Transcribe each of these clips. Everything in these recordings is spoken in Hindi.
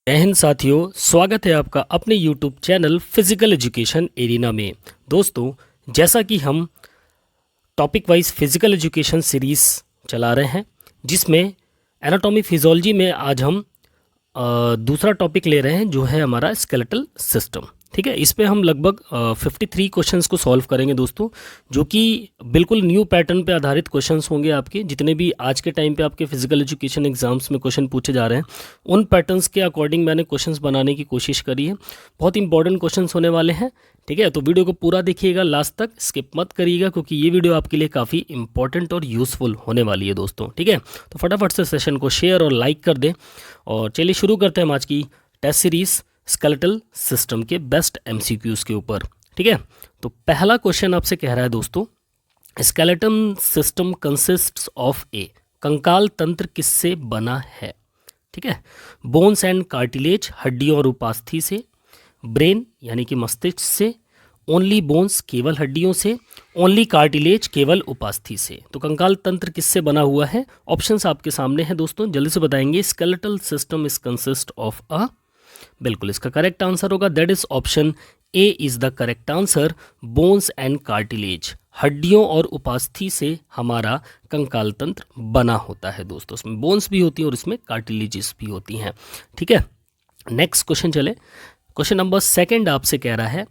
जय हिंद साथियों, स्वागत है आपका अपने YouTube channel physical education arena में। दोस्तों, जैसा कि हम topic wise physical education series चला रहे हैं, जिसमें एनाटॉमी फिजियोलॉजी में आज हम दूसरा टॉपिक ले रहे हैं, जो है हमारा स्केलेटल सिस्टम। ठीक है, इस पे हम लगभग 53 क्वेश्चंस को सॉल्व करेंगे दोस्तों, जो कि बिल्कुल न्यू पैटर्न पे आधारित क्वेश्चंस होंगे। आपके जितने भी आज के टाइम पे आपके फिजिकल एजुकेशन एग्जाम्स में क्वेश्चन पूछे जा रहे हैं, उन पैटर्न्स के अकॉर्डिंग मैंने क्वेश्चंस बनाने की कोशिश करी है। बहुत इंपॉर्टेंट क्वेश्चंस होने वाले हैं। ठीक है, तो वीडियो को पूरा देखिएगा, लास्ट तक स्किप मत करिएगा, क्योंकि ये वीडियो आपके लिए काफ़ी इंपॉर्टेंट और यूज़फुल होने वाली है दोस्तों। ठीक है, तो फटाफट से सेशन को शेयर और लाइक कर दें। और चलिए शुरू करते हैं हम आज की टेस्ट सीरीज़ स्केलेटल सिस्टम के बेस्ट एमसीक्यूज़ के ऊपर। ठीक है, तो पहला क्वेश्चन आपसे कह रहा है दोस्तों, स्केलेटन सिस्टम कंसिस्ट्स ऑफ ए। कंकाल तंत्र किससे बना है? ठीक है, बोन्स एंड कार्टिलेज, हड्डियों और उपास्थि से। ब्रेन यानी कि मस्तिष्क से। ओनली बोन्स, केवल हड्डियों से। ओनली कार्टिलेज, केवल उपास्थि से। तो कंकाल तंत्र किससे बना हुआ है? ऑप्शंस आपके सामने हैं दोस्तों, जल्दी से बताएंगे। Skeletal system is consist of a, बिल्कुल इसका करेक्ट आंसर होगा, that is option A is the correct answer, bones and cartilage. हड्डियों और उपास्थि से हमारा कंकाल तंत्र बना होता है दोस्तों। इसमें बोन्स भी होती हैं और इसमें कार्टिलेजेस भी होती हैं। ठीक है, नेक्स्ट क्वेश्चन चले। क्वेश्चन नंबर सेकंड आपसे कह रहा है,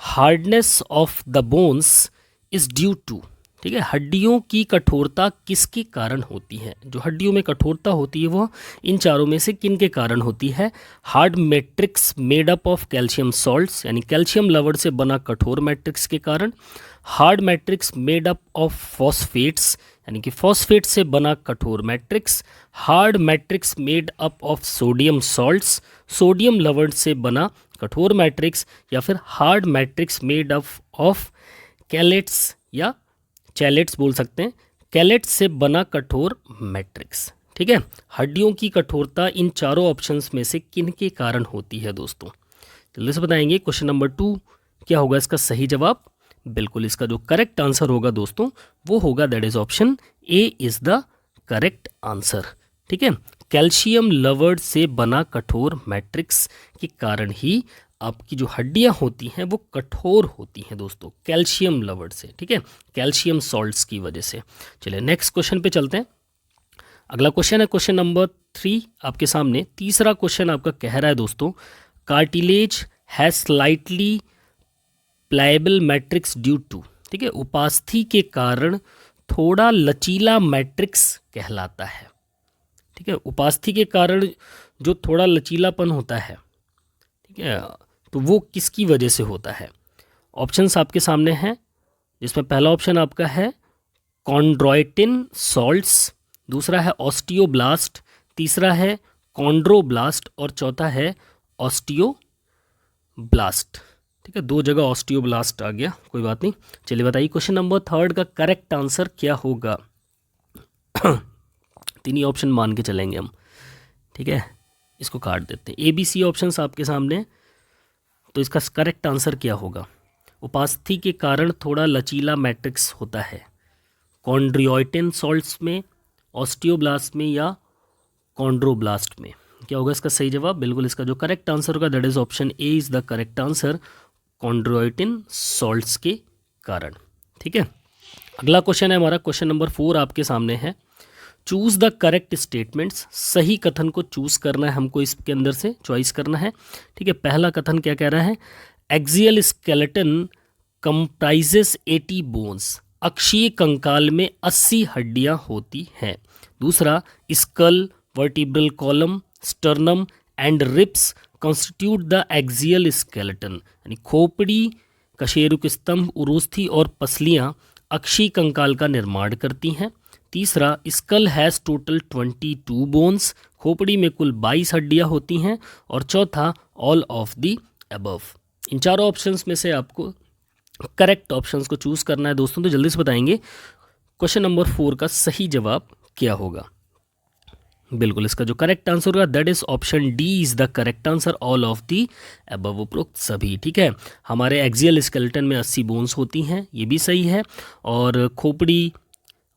hardness of the bones is due to. ठीक है, हड्डियों की कठोरता किसके कारण होती है? जो हड्डियों में कठोरता होती है वो इन चारों में से किन के कारण होती है? Hard matrix made up of calcium salts, यानी कैल्शियम लवण से बना कठोर मैट्रिक्स के कारण। Hard matrix made up of phosphates, यानी कि फॉस्फेट से बना कठोर matrix. Hard matrix made up of sodium salts, sodium लवण से बना कठोर मैट्रिक्स। या फिर hard matrix made up of कैलेट्स या चैलेट्स बोल सकते हैं, कैलेट्स से बना कठोर मैट्रिक्स। ठीक है, हड्डियों की कठोरता इन चारों ऑप्शंस में से किन के कारण होती है दोस्तों? जल्दी से बताएंगे। क्वेश्चन नंबर 2 क्या होगा इसका सही जवाब? बिल्कुल इसका जो करेक्ट आंसर होगा दोस्तों वो होगा, that is option A is the correct answer. ठीक है, कैल्शियम लवण से बना कठोर मैट्रिक्स के कारण ही आपकी जो हड्डियां होती हैं वो कठोर होती हैं दोस्तों, कैल्शियम लवण से। ठीक है, कैल्शियम सॉल्ट्स की वजह से। चलिए नेक्स्ट क्वेश्चन पे चलते हैं। अगला क्वेश्चन है क्वेश्चन नंबर 3 आपके सामने। तीसरा क्वेश्चन आपका कह रहा है दोस्तों, cartilage has slightly pliable matrix due to. ठीक है, उपास्थि के कारण थोड़ा लचीला मैट्रिक्स कहलाता है। ठीक है, उपास्थि के कारण जो थोड़ा लचीलापन होता है, ठीक है, तो वो किसकी वजह से होता है? ऑप्शंस आपके सामने हैं, जिसमें पहला ऑप्शन आपका है कॉन्ड्रोइटिन सॉल्ट्स, दूसरा है ऑस्टियोब्लास्ट, तीसरा है कॉन्ड्रोब्लास्ट और चौथा है ऑस्टियोब्लास्ट। ठीक है, 2 जगह ऑस्टियोब्लास्ट आ गया, कोई बात नहीं। चलिए बताइए क्वेश्चन नंबर 3 का करेक्ट आंसर क्या होगा? 3 ही ऑप्शन मान के चलेंगे हम। ठीक है, इसको काट देते हैं। ABC ऑप्शंस आपके सामने, तो इसका करेक्ट आंसर क्या होगा? उपास्थि के कारण थोड़ा लचीला मैट्रिक्स होता है, कॉन्ड्रोइटिन सॉल्ट्स में, ऑस्टियोब्लास्ट में या कॉन्ड्रोब्लास्ट में। क्या होगा इसका सही जवाब? बिल्कुल इसका जो करेक्ट आंसर होगा, that is option A is the correct answer, chondroitin salts के कारण। ठीक है, अगला क्वेश्चन है हमारा क्वेश्चन नंबर 4 आपके सामने है। चूज द करेक्ट स्टेटमेंट्स, सही कथन को चूज करना है हमको, इसके अंदर से चॉइस करना है। ठीक है, पहला कथन क्या कह रहा है? एक्सियल स्केलेटन कंप्राइजेस 80 बोन्स, अक्षीय कंकाल में 80 हड्डियां होती हैं। दूसरा, skull, vertebral column, sternum and ribs constitute the axial skeleton, यानी खोपड़ी, कशेरुक स्तंभ, उरोस्थि और पसलियां अक्षीय कंकाल का निर्माण करती हैं। तीसरा, स्कल हैज़ टोटल 22 बोन्स, खोपड़ी में कुल 22 हड्डियां होती हैं। और चौथा, ऑल ऑफ द अबव। इन चारों ऑप्शंस में से आपको करेक्ट ऑप्शंस को चूज करना है दोस्तों, तो जल्दी से बताएंगे क्वेश्चन नंबर 4 का सही जवाब क्या होगा? बिल्कुल इसका जो करेक्ट आंसर होगा, that is option D is the correct answer, all of the above, उपरोक्त सभी। ठीक है, हमारे एक्सियल स्केलेटन में 80 बोन्स होती हैं, ये भी सही है। और खोपड़ी,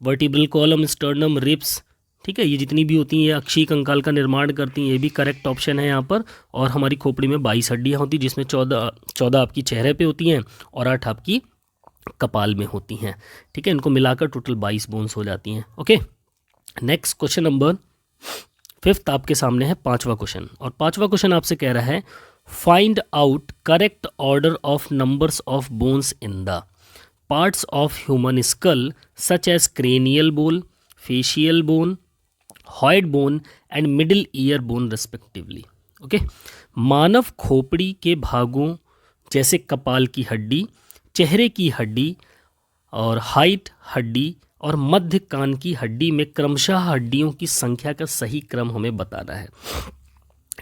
वर्टिब्रल कॉलम, स्टर्नम, रिब्स ठीक है, ये जितनी भी होती हैं ये अक्षीय कंकाल का निर्माण करती हैं, ये भी करेक्ट ऑप्शन है यहाँ पर। और हमारी खोपड़ी में 22 हड्डियाँ होती हैं, जिसमें 14 आपकी चेहरे पे होती हैं और 8 आपकी कपाल में होती हैं। ठीक है, इनको मिलाकर टोटल 22 बोन्स हो जाती हैं। ओके, नेक्स्ट क्वेश्चन नंबर 5 आपके सामने है, 5वां क्वेश्चन। और 5वां क्वेश्चन आपसे कह रहा है find out correct order of numbers of bones in the parts of human skull such as cranial bone, facial bone, hyoid bone and middle ear bone respectively. Okay, मानव खोपड़ी के भागों जैसे कपाल की हड्डी, चेहरे की हड्डी और हाइट हड्डी और मध्य कान की हड्डी में क्रमशः हड्डियों की संख्या का सही क्रम हमें बताना है।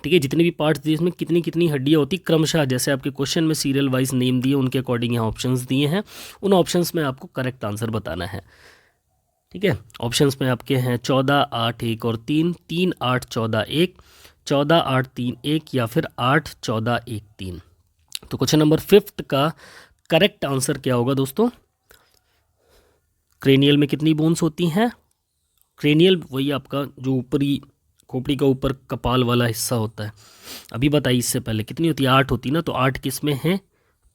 ठीक है, जितने भी पार्ट्स दिए इसमें कितनी कितनी हड्डियाँ होती क्रमशः, जैसे आपके क्वेश्चन में सीरियल वाइज नेम दिए उनके अकॉर्डिंग यहाँ ऑप्शंस दिए हैं, उन ऑप्शंस में आपको करेक्ट आंसर बताना है। ठीक है, ऑप्शंस में आपके हैं 14, 8, 1 और 3, 3, 8, 14, 1, 14, 8, 3, 1 या फिर 8, 14, 1, 3। तो क्वेश्चन नंबर 5 का करेक्ट आंसर क्या होगा दोस्तों? क्रेनियल में कितनी बोन्स होती हैं? क्रेनियल वही आपका जो ऊपरी खोपड़ी का ऊपर कपाल वाला हिस्सा होता है। अभी बताइए इससे पहले कितनी होती है? 8 होती ना, तो 8 किस में है?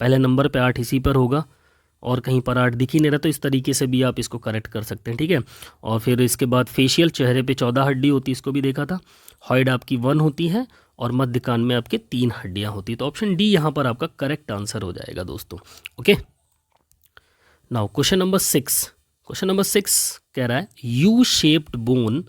पहले नंबर पे 8 इसी पर होगा और कहीं पर 8 दिख ही नहीं रहा, तो इस तरीके से भी आप इसको करेक्ट कर सकते हैं। ठीक है, और फिर इसके बाद फेशियल चेहरे पे 14 हड्डी होती है, इसको भी देखा था। हॉइड आपकी 1 होती है और मध्य कान में आपके 3 हड्डियाँ होती है। तो ऑप्शन डी यहाँ पर आपका करेक्ट आंसर हो जाएगा दोस्तों। Okay, now question number 6। Question number 6 कह रहा है U shaped bone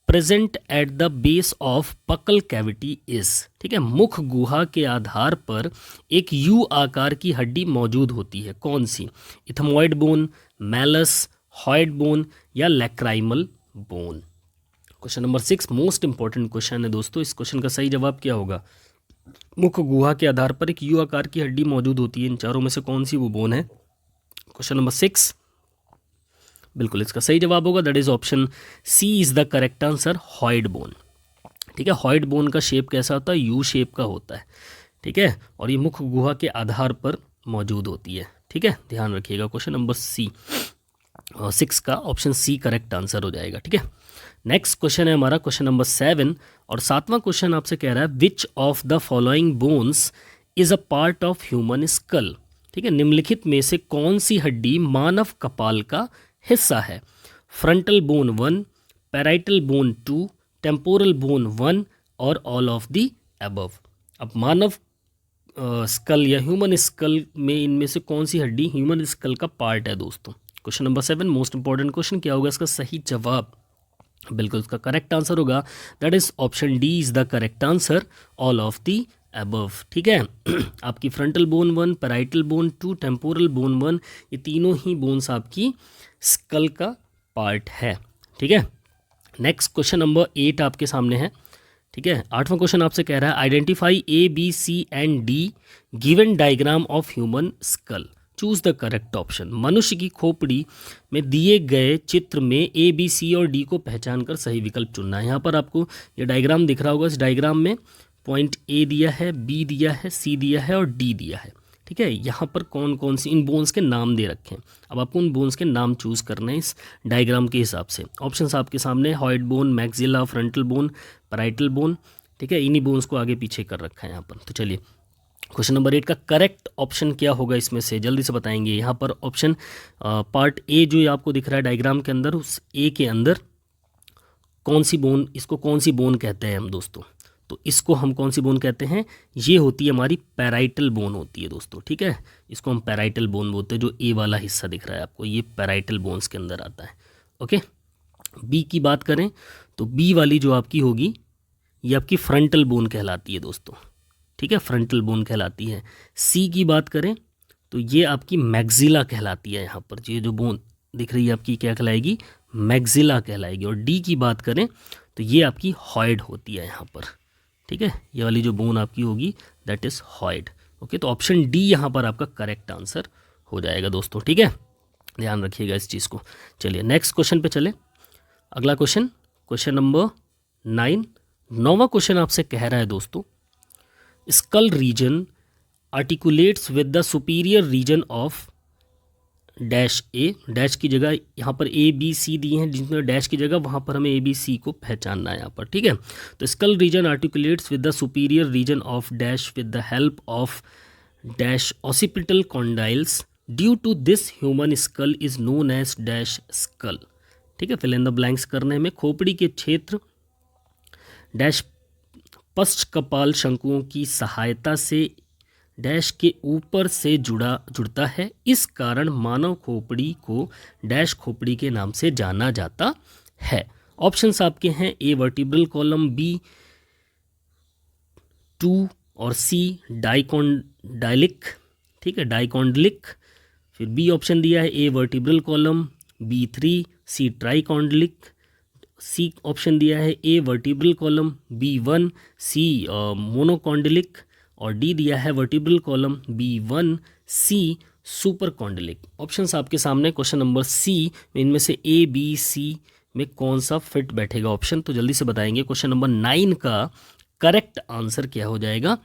present at the base of buccal cavity is. ठीक है, मुख गुहा के आधार पर एक यू आकार की हड्डी मौजूद होती है, कौन सी? इथमॉइड बोन, मैलस, हॉइड बोन या lacrimal bone. Question number 6 most important question है दोस्तों। इस क्वेश्चन का सही जवाब क्या होगा? मुख गुहा के आधार पर एक यू आकार की हड्डी मौजूद होती है, इन चारों में से कौन सी वो बोन है? क्वेश्चन नंबर 6 बिल्कुल इसका सही जवाब होगा, that is option C is the correct answer, hyoid bone. ठीक है, हॉइड बोन का शेप कैसा होता है? यू शेप का होता है। ठीक है, और ये मुख गुहा के आधार पर मौजूद होती है। ठीक है, ध्यान रखिएगा, क्वेश्चन नंबर 6 का ऑप्शन सी करेक्ट आंसर हो जाएगा। ठीक है, नेक्स्ट क्वेश्चन है हमारा क्वेश्चन नंबर 7 और 7वां क्वेश्चन आपसे कह रहा है विच of the following bones is a part of human school. ठीक है, निम्नलिखित में से कौन सी हड्डी मानव कपाल का हिस्सा है? Frontal bone 1, parietal bone 2, temporal bone 1 और ऑल ऑफ द अबव। अब मानव स्कल या ह्यूमन स्कल में इनमें से कौन सी हड्डी ह्यूमन स्कल का पार्ट है दोस्तों? Question number 7 most important question, क्या होगा इसका सही जवाब? बिल्कुल इसका करेक्ट आंसर होगा, that is option D is the correct answer, all of the above. ठीक है, आपकी frontal bone 1, parietal bone 2, temporal bone 1, ये तीनों ही बोन्स आपकी स्कल का पार्ट है। ठीक है, नेक्स्ट क्वेश्चन नंबर 8 आपके सामने है। ठीक है, 8वां क्वेश्चन आपसे कह रहा है identify A B C and D given diagram of human skull, choose the correct option. मनुष्य की खोपड़ी में दिए गए चित्र में ए बी सी और डी को पहचान कर सही विकल्प चुनना है। यहाँ पर आपको ये डायग्राम दिख रहा होगा, इस डायग्राम में पॉइंट ए दिया है, बी दिया है, सी दिया है और डी दिया है। ठीक है, यहाँ पर कौन कौन सी इन बोन्स के नाम दे रखे हैं, अब आपको उन बोन्स के नाम चूज करना है इस डायग्राम के हिसाब से। ऑप्शंस आपके सामने, hyoid bone, maxilla, frontal bone, parietal bone. ठीक है, इन्हीं बोन्स को आगे पीछे कर रखा है यहाँ पर। तो चलिए क्वेश्चन नंबर 8 का करेक्ट ऑप्शन क्या होगा इसमें से, जल्दी से बताएंगे। यहाँ पर ऑप्शन पार्ट ए जो आपको दिख रहा है डायग्राम के अंदर, उस ए के अंदर कौन सी बोन, इसको कौन सी बोन कहते हैं हम दोस्तों? तो इसको हम कौन सी बोन कहते हैं? ये होती है हमारी पैराइटल बोन होती है दोस्तों। ठीक है, इसको हम पैराइटल बोन बोलते हैं, जो ए वाला हिस्सा दिख रहा है आपको, ये पैराइटल बोन्स के अंदर आता है। ओके, बी की बात करें तो बी वाली जो आपकी होगी ये आपकी फ्रंटल बोन कहलाती है दोस्तों। ठीक है, फ्रंटल बोन कहलाती है। सी की बात करें तो ये आपकी मैक्सिला कहलाती है। यहाँ पर ये जो बोन दिख रही है आपकी क्या कहलाएगी? मैक्सिला कहलाएगी। और डी की बात करें तो ये आपकी हॉइड होती है यहाँ पर। ठीक है, ये वाली जो बोन आपकी होगी दैट इज हॉइड। ओके, तो ऑप्शन डी यहाँ पर आपका करेक्ट आंसर हो जाएगा दोस्तों। ठीक है, ध्यान रखिएगा इस चीज़ को। चलिए नेक्स्ट क्वेश्चन पे चले। अगला क्वेश्चन, क्वेश्चन नंबर 9, 9वां क्वेश्चन आपसे कह रहा है दोस्तों skull region articulates with the superior region of dash A, dash की जगह यहाँ पर ए बी सी दिए हैं, जिसमें डैश की जगह वहाँ पर हमें ए बी सी को पहचानना है यहाँ पर, ठीक है। तो skull region articulates with the superior region of dash with the help of dash occipital condyles, due to this human skull is known as dash skull, ठीक है। फिल इन द ब्लैंक्स करने में खोपड़ी के क्षेत्र डैश पश्च कपाल शंकुओं की सहायता से डैश के ऊपर से जुड़ता है, इस कारण मानव खोपड़ी को डैश खोपड़ी के नाम से जाना जाता है। ऑप्शंस आपके हैं ए वर्टिब्रल कॉलम, बी 2 और सी डाइकोंडाइलिक, ठीक है, डाइकोंडलिक। फिर बी ऑप्शन दिया है ए वर्टिब्रल कॉलम, बी 3, सी ट्राइकोंडलिक, सी ऑप्शन दिया है ए वर्टिब्रल कॉलम, बी 1, सी मोनोकॉन्डलिक, और डी दिया है वर्टिब्रल कॉलम, बी 1, सी सुपर कॉन्डलिक। ऑप्शंस आपके सामने। क्वेश्चन नंबर सी में इनमें से ए बी सी में कौन सा फिट बैठेगा ऑप्शन, तो जल्दी से बताएंगे। क्वेश्चन नंबर 9 का करेक्ट आंसर क्या हो जाएगा,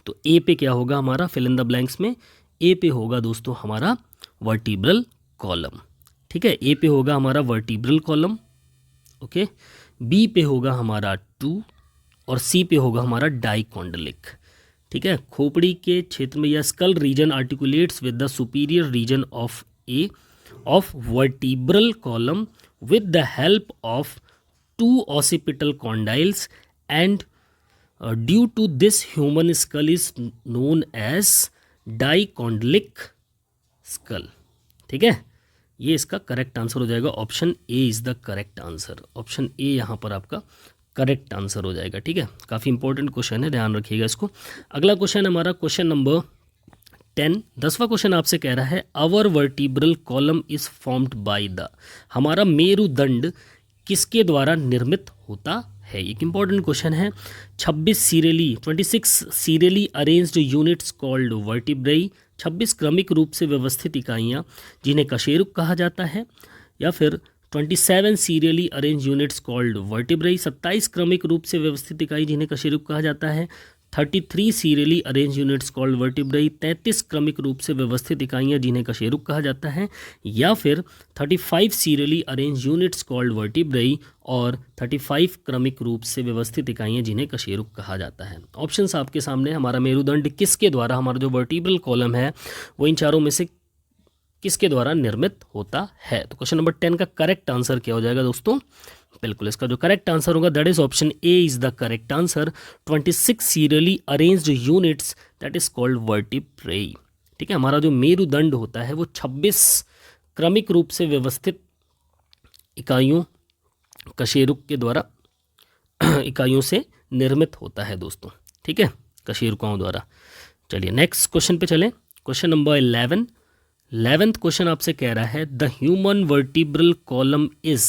तो ए पे क्या होगा हमारा, फिल इन द ब्लैंक्स में ए पे होगा दोस्तों हमारा वर्टिब्रल कॉलम, ठीक है। ए पे होगा हमारा वर्टिब्रल कॉलम, ओके। बी पे होगा हमारा 2 और सी पे होगा हमारा डाइकोंडलिक, ठीक है। खोपड़ी के क्षेत्र में यह skull region articulates with the superior region of A of vertebral column with the help of 2 occipital condyles, and due to this human skull is known as dicondylic skull, ठीक है। ये इसका करेक्ट आंसर हो जाएगा, option A is the correct answer. Option A यहाँ पर आपका करेक्ट आंसर हो जाएगा, ठीक है। काफ़ी इंपॉर्टेंट क्वेश्चन है, ध्यान रखिएगा इसको। अगला क्वेश्चन हमारा क्वेश्चन नंबर 10, 10वां क्वेश्चन आपसे कह रहा है our vertebral column is formed by the, हमारा मेरुदंड किसके द्वारा निर्मित होता है। एक इंपॉर्टेंट क्वेश्चन है। 26 सीरियली अरेंज्ड यूनिट्स कॉल्ड वर्टिब्रेई, 26 क्रमिक रूप से व्यवस्थित इकाइयाँ जिन्हें कशेरुक कहा जाता है, या फिर 27 सीरियली अरेंज यूनिट्स कॉल्ड वर्टिब्रेई, 27 क्रमिक रूप से व्यवस्थित इकाई जिन्हें कशेरुक कहा जाता है, 33 सीरियली अरेंज यूनिट्स कॉल्ड वर्टिब्रेई, 33 क्रमिक रूप से व्यवस्थित इकाइयाँ जिन्हें कशेरुक कहा जाता है, या फिर 35 सीरियली अरेंज यूनिट्स कॉल्ड वर्टिब्रेई और 35 क्रमिक रूप से व्यवस्थित इकाइयाँ जिन्हें कशेरुक कहा जाता है। ऑप्शंस आपके सामने। हमारा मेरुदंड किसके द्वारा, हमारा जो वर्टिब्रल कॉलम है वो इन चारों में से किसके द्वारा निर्मित होता है। तो क्वेश्चन नंबर 10 का करेक्ट आंसर क्या हो जाएगा दोस्तों, बिल्कुल इसका जो करेक्ट आंसर होगा that is option A is the correct answer. 26 serially arranged units that is called vertebrae, ठीक है। हमारा जो मेरुदंड होता है वो 26 क्रमिक रूप से व्यवस्थित इकाइयों कशेरुक के द्वारा इकाइयों से निर्मित होता है दोस्तों, ठीक है, कशेरुकों द्वारा। चलिए नेक्स्ट क्वेश्चन पे चलें। क्वेश्चन नंबर 11th क्वेश्चन आपसे कह रहा है the human vertebral column is,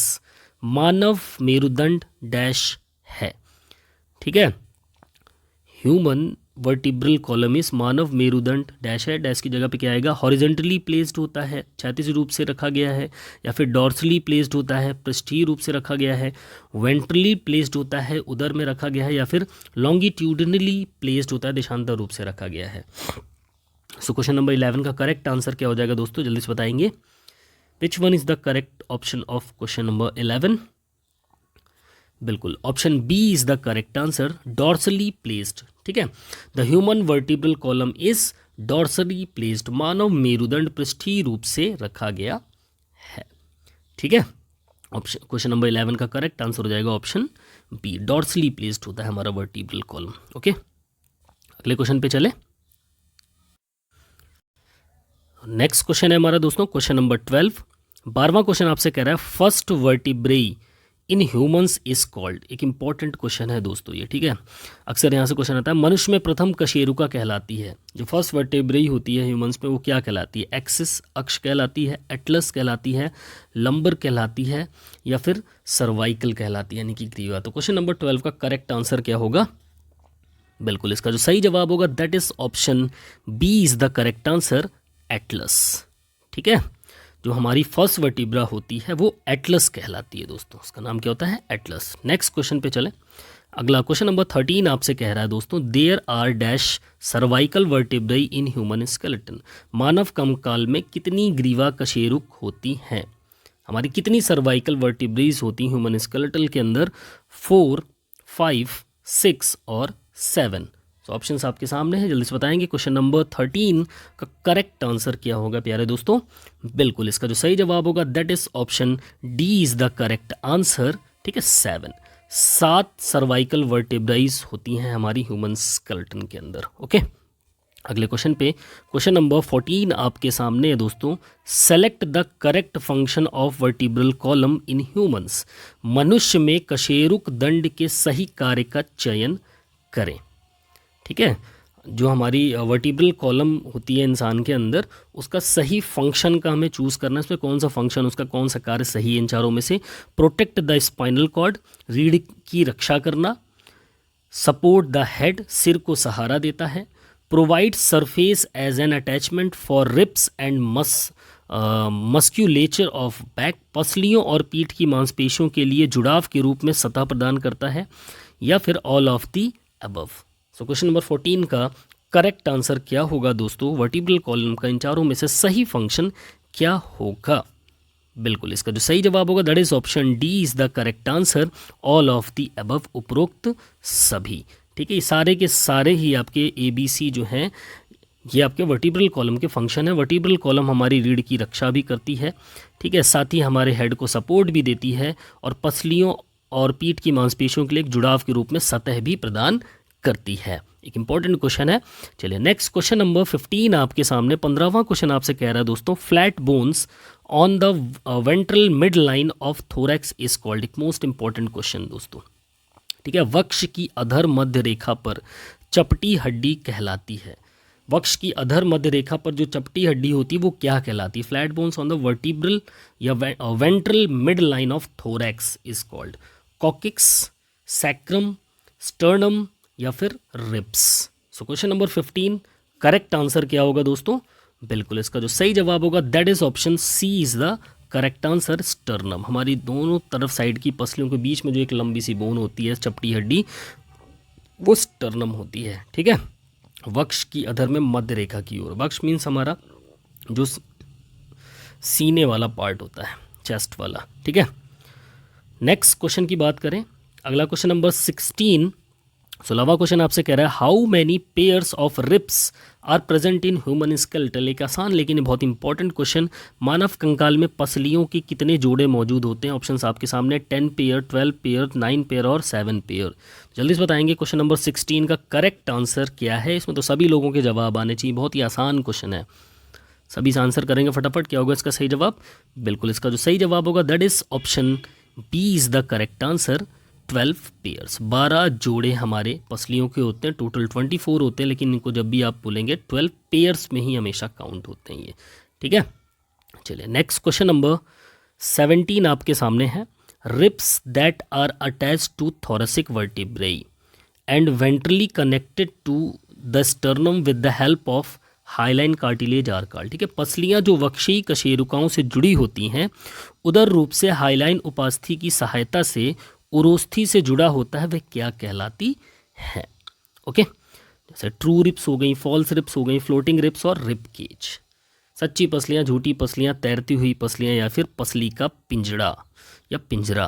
मानव मेरुदंड डैश है, ठीक है। ह्यूमन वर्टिब्रल कॉलम इज, मानव मेरुदंड डैश है, डैश की जगह पे क्या आएगा, हॉरिजेंटली प्लेस्ड होता है, क्षैतिज रूप से रखा गया है, या फिर डॉर्सली प्लेस्ड होता है, पृष्ठीय रूप से रखा गया है, वेंट्रली प्लेस्ड होता है, उदर में रखा गया है, या फिर लॉन्गिट्यूडनली प्लेस्ड होता है, देशांतर रूप से रखा गया है। सो क्वेश्चन नंबर 11 का करेक्ट आंसर क्या हो जाएगा दोस्तों, जल्दी से बताएंगे। Which one is the correct option of question number 11, बिल्कुल option B is the correct answer, dorsally placed, ठीक है। The human vertebral column is dorsally placed, मानव मेरुदंड पृष्ठीय रूप से रखा गया है, ठीक है। ऑप्शन क्वेश्चन नंबर 11 का करेक्ट आंसर हो जाएगा ऑप्शन बी, डॉर्सली प्लेस्ड होता है हमारा वर्टिब्रल कॉलम, ओके। अगले क्वेश्चन पे चले। नेक्स्ट क्वेश्चन है हमारा दोस्तों क्वेश्चन नंबर 12, 12वां क्वेश्चन आपसे कह रहा है first vertebrae in humans is called. एक इंपॉर्टेंट क्वेश्चन है दोस्तों ये, ठीक है। अक्सर यहाँ से क्वेश्चन आता है मनुष्य में प्रथम कशेरुका कहलाती है, जो फर्स्ट वर्टिब्रेई होती है ह्यूमंस में वो क्या कहलाती है, एक्सिस अक्ष कहलाती है, एटलस कहलाती है, लंबर कहलाती है, या फिर सर्वाइकल कहलाती है, यानी कि ग्रीवा। तो क्वेश्चन नंबर 12 का करेक्ट आंसर क्या होगा, बिल्कुल इसका जो सही जवाब होगा that is option B is the correct answer, atlas, ठीक है। जो हमारी फर्स्ट वर्टिब्रा होती है वो एटलस कहलाती है दोस्तों, उसका नाम क्या होता है, एटलस। नेक्स्ट क्वेश्चन पे चलें। अगला क्वेश्चन नंबर 13 आपसे कह रहा है दोस्तों, there are dash cervical vertebrae in human skeleton. मानव कंकाल में कितनी ग्रीवा कशेरुक होती हैं? हमारी कितनी सर्वाइकल वर्टिब्रेज होती हैं ह्यूमन स्केलेटल के अंदर? 4, 5, 6 और 7। तो ऑप्शंस आपके सामने हैं, जल्दी से बताएंगे। क्वेश्चन नंबर 13 का करेक्ट आंसर क्या होगा प्यारे दोस्तों? बिल्कुल इसका जो सही जवाब होगा that is option D is the correct answer. ठीक है, 7 सर्वाइकल वर्टिब्राइज होती हैं हमारी ह्यूमन स्केलेटन के अंदर। ओके, अगले क्वेश्चन पे, क्वेश्चन नंबर 14 आपके सामने है दोस्तों। Select the correct function of vertebral column in humans. मनुष्य में कशेरुक दंड के सही कार्य का चयन करें। ठीक है, जो हमारी वर्टिब्रल कॉलम होती है इंसान के अंदर, उसका सही फंक्शन का हमें चूज़ करना है। उसमें कौन सा फंक्शन, उसका कौन सा कार्य सही है इन चारों में से? प्रोटेक्ट द स्पाइनल कॉर्ड, रीढ़ की रक्षा करना। सपोर्ट द हेड, सिर को सहारा देता है। Provide surface as an attachment for ribs and musculature of back, पसलियों और पीठ की मांसपेशियों के लिए जुड़ाव के रूप में सतह प्रदान करता है, या फिर all of the above. So question number 14 का करेक्ट आंसर क्या होगा दोस्तों? वर्टिब्रल कॉलम का इन चारों में से सही फंक्शन क्या होगा? बिल्कुल इसका जो सही जवाब होगा that is option D is the correct answer, all of the above, उपरोक्त सभी। ठीक है, ये सारे के सारे ही आपके ABC जो हैं ये आपके वर्टिब्रल कॉलम के फंक्शन है। वर्टिब्रल कॉलम हमारी रीढ़ की रक्षा भी करती है, ठीक है, साथ ही हमारे हेड को सपोर्ट भी देती है और पसलियों और पीठ की मांसपेशियों के लिए एक जुड़ाव के रूप में सतह भी प्रदान करती है। एक इंपॉर्टेंट क्वेश्चन है। चलिए नेक्स्ट क्वेश्चन नंबर 15 आपके सामने। 15वां क्वेश्चन आपसे कह रहा है दोस्तों, flat bones on the ventral mid line of thorax is called. एक मोस्ट इंपॉर्टेंट क्वेश्चन दोस्तों, ठीक है, वक्ष की अधर मध्य रेखा पर चपटी हड्डी कहलाती है। वक्ष की अधर मध्य रेखा पर जो चपटी हड्डी होती है वो क्या कहलाती है? Flat bones on the vertebral या ventral mid line of thorax is called coccyx, sacrum, sternum या फिर ribs. So question number 15 correct answer क्या होगा दोस्तों? बिल्कुल इसका जो सही जवाब होगा that is option C is the correct answer, sternum. हमारी दोनों तरफ साइड की पसलियों के बीच में जो एक लंबी सी बोन होती है, चपटी हड्डी, वो स्टर्नम होती है। ठीक है, वक्ष की अधर में मध्य रेखा की ओर। वक्ष मीन्स हमारा जो सीने वाला पार्ट होता है, चेस्ट वाला। ठीक है, नेक्स्ट क्वेश्चन की बात करें। अगला क्वेश्चन नंबर 16, 16वां क्वेश्चन आपसे कह रहा है how many pairs of ribs are present in human skeletal. एक आसान लेकिन बहुत इंपॉर्टेंट क्वेश्चन। मानव कंकाल में पसलियों के कितने जोड़े मौजूद होते हैं? ऑप्शंस आपके सामने 10 पेयर, 12 पेयर, 9 पेयर और 7 पेयर। जल्दी से बताएंगे क्वेश्चन नंबर 16 का करेक्ट आंसर क्या है। इसमें तो सभी लोगों के जवाब आने चाहिए, बहुत ही आसान क्वेश्चन है, सभी से आंसर करेंगे फटाफट। क्या होगा इसका सही जवाब? बिल्कुल इसका जो सही जवाब होगा that is option B is the correct answer, 12 pairs. 12 जोड़े हमारे पसलियों के होते हैं, टोटल 24 होते हैं, लेकिन इनको जब भी आप बोलेंगे 12 पेयर्स में ही हमेशा काउंट होते हैं ये। ठीक है, चलिए नेक्स्ट क्वेश्चन नंबर 17 आपके सामने है। Ribs that are attached to thoracic vertebrae and ventrally connected to the sternum with the help of hyaline cartilage are called. ठीक है, पसलियाँ जो वक्षीय कशेरुकाओं से जुड़ी होती हैं, उदर रूप से हाईलाइन उपास्थि की सहायता से उरोस्थी से जुड़ा होता है, वह क्या कहलाती है? ओके, जैसे ट्रू रिब्स हो गई, फॉल्स रिब्स हो गई, फ्लोटिंग रिब्स और रिब केज। सच्ची पसलियाँ, झूठी पसलियाँ, तैरती हुई पसलियाँ या फिर पसली का पिंजड़ा या पिंजरा।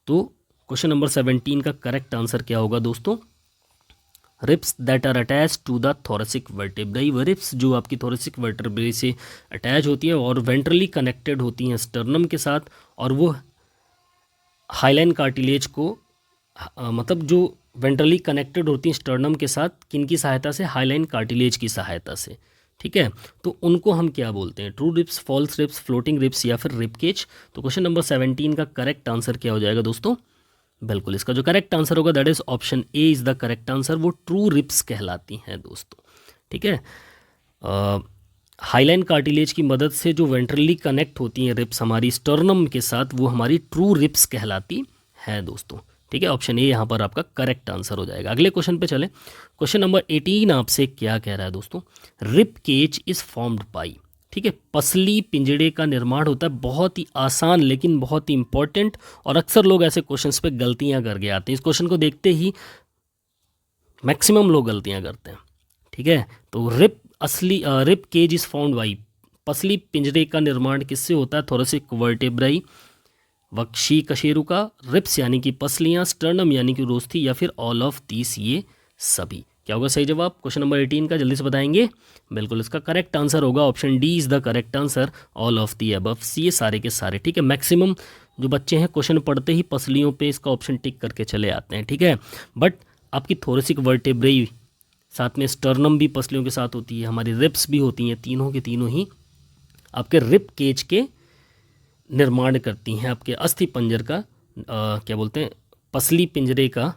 तो क्वेश्चन नंबर 17 का करेक्ट आंसर क्या होगा दोस्तों? Ribs that are attach to the thoracic vertebrae. वह रिब्स जो आपकी थोरेसिक वर्टिब्रेई से अटैच होती है और वेंट्रली कनेक्टेड होती हैं स्टर्नम के साथ, और वो हाईलाइन कार्टिलेज को मतलब जो वेंट्रली कनेक्टेड होती हैं स्टर्नम के साथ, किनकी सहायता से? हाईलाइन कार्टिलेज की सहायता से। ठीक है, तो उनको हम क्या बोलते हैं? True ribs, false ribs, floating ribs या फिर रिब केज। तो क्वेश्चन नंबर 17 का करेक्ट आंसर क्या हो जाएगा दोस्तों? बिल्कुल इसका जो करेक्ट आंसर होगा that is option A is the correct answer, वो ट्रू रिब्स कहलाती हैं दोस्तों। ठीक है, हाईलाइन कार्टिलेज की मदद से जो वेंट्रली कनेक्ट होती हैं रिब्स हमारी स्टर्नम के साथ, वो हमारी ट्रू रिब्स कहलाती हैं दोस्तों। ठीक है, ऑप्शन ए यहाँ पर आपका करेक्ट आंसर हो जाएगा। अगले क्वेश्चन पे चलें। क्वेश्चन नंबर 18 आपसे क्या कह रहा है दोस्तों? Rib cage is formed by. ठीक है, पसली पिंजड़े का निर्माण होता है। बहुत ही आसान लेकिन बहुत ही इंपॉर्टेंट, और अक्सर लोग ऐसे क्वेश्चंस पे गलतियां करके आते हैं। इस क्वेश्चन को देखते ही मैक्सिमम लोग गलतियां करते हैं। ठीक है, तो rib cage is found by, पसली पिंजरे का निर्माण किससे होता है? थोरेसिक वर्टेब्राई, वक्षी कशेरुका, रिप्स यानी कि पसलियाँ, स्टर्नम यानी कि रोस्थी, या फिर ऑल ऑफ दीस, ये सभी। क्या होगा सही जवाब क्वेश्चन नंबर 18 का? जल्दी से बताएंगे। बिल्कुल, इसका करेक्ट आंसर होगा option D is the correct answer, all of the above, ये सारे के सारे। ठीक है, मैक्सिमम जो बच्चे हैं क्वेश्चन पढ़ते ही पसलियों पे इसका ऑप्शन टिक करके चले आते हैं। ठीक है, बट आपकी थोरेसिक वर्टेब्रेई, साथ में स्टर्नम भी पसलियों के साथ होती है, हमारी रिप्स भी होती हैं, तीनों के तीनों ही आपके रिप केज के निर्माण करती हैं, आपके अस्थि पंजर का क्या बोलते हैं, पसली पिंजरे का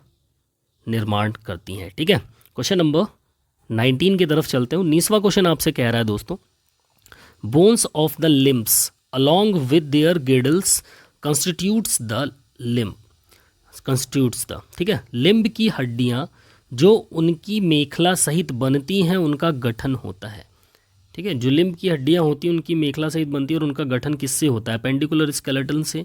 निर्माण करती हैं। ठीक है, क्वेश्चन नंबर 19 की तरफ चलते हैं। 19वां क्वेश्चन आपसे कह रहा है दोस्तों, bones of the limbs along with their गिडल्स constitutes the limb, constitutes the, ठीक है, लिम्ब की हड्डियाँ जो उनकी मेखला सहित बनती हैं उनका गठन होता है। ठीक है, जो लिम्ब की हड्डियाँ होती हैं उनकी मेखला सहित बनती है, और उनका गठन किससे होता है? पेंडिकुलर स्केलेटन से,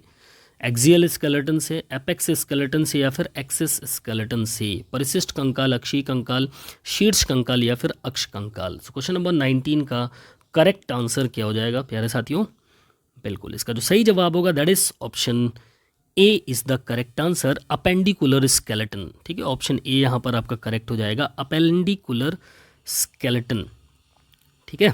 एक्सियल स्केलेटन से, एपेक्स स्केलेटन से, या फिर एक्सिस स्केलेटन से, परिशिष्ट कंकाल, अक्षीय कंकाल, शीर्ष कंकाल, या फिर अक्ष कंकाल। क्वेश्चन नंबर 19 का करेक्ट आंसर क्या हो जाएगा प्यारे साथियों? बिल्कुल, इसका जो सही जवाब होगा that is option A is the correct answer, appendicular skeleton. ठीक है, ऑप्शन ए यहाँ पर आपका करेक्ट हो जाएगा, अपेंडिकुलर स्केलेटन। ठीक है,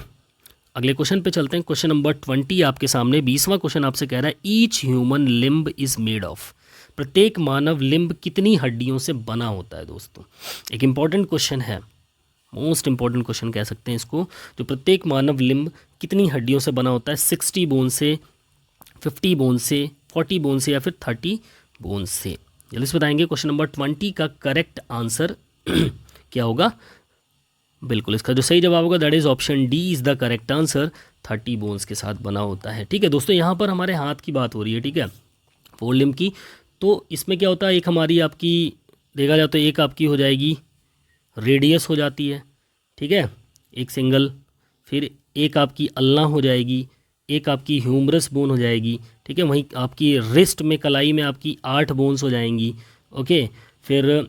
अगले क्वेश्चन पे चलते हैं। क्वेश्चन नंबर 20 आपके सामने, 20वां क्वेश्चन आपसे कह रहा है, each human limb is made of, प्रत्येक मानव लिम्ब कितनी हड्डियों से बना होता है? दोस्तों एक इंपॉर्टेंट क्वेश्चन है, मोस्ट इंपॉर्टेंट क्वेश्चन कह सकते हैं इसको, जो प्रत्येक मानव लिम्ब कितनी हड्डियों से बना होता है? 60 बोन से, 50 बोन से, 40 बोन से, या फिर 30 बोन से? जल्दी से बताएंगे। क्वेश्चन नंबर 20 का करेक्ट आंसर क्या होगा? बिल्कुल, इसका जो सही जवाब होगा that is option D is the correct answer, 30 bones के साथ बना होता है। ठीक है दोस्तों, यहाँ पर हमारे हाथ की बात हो रही है। ठीक है, फोर लिम्ब की, तो इसमें क्या होता है, एक हमारी आपकी देखा जाए तो एक आपकी हो जाएगी रेडियस हो जाती है। ठीक है, एक सिंगल, फिर एक आपकी अल्ना हो जाएगी, एक आपकी ह्यूमरस बोन हो जाएगी। ठीक है, वहीं आपकी रिस्ट में, कलाई में आपकी 8 बोन्स हो जाएंगी। ओके, फिर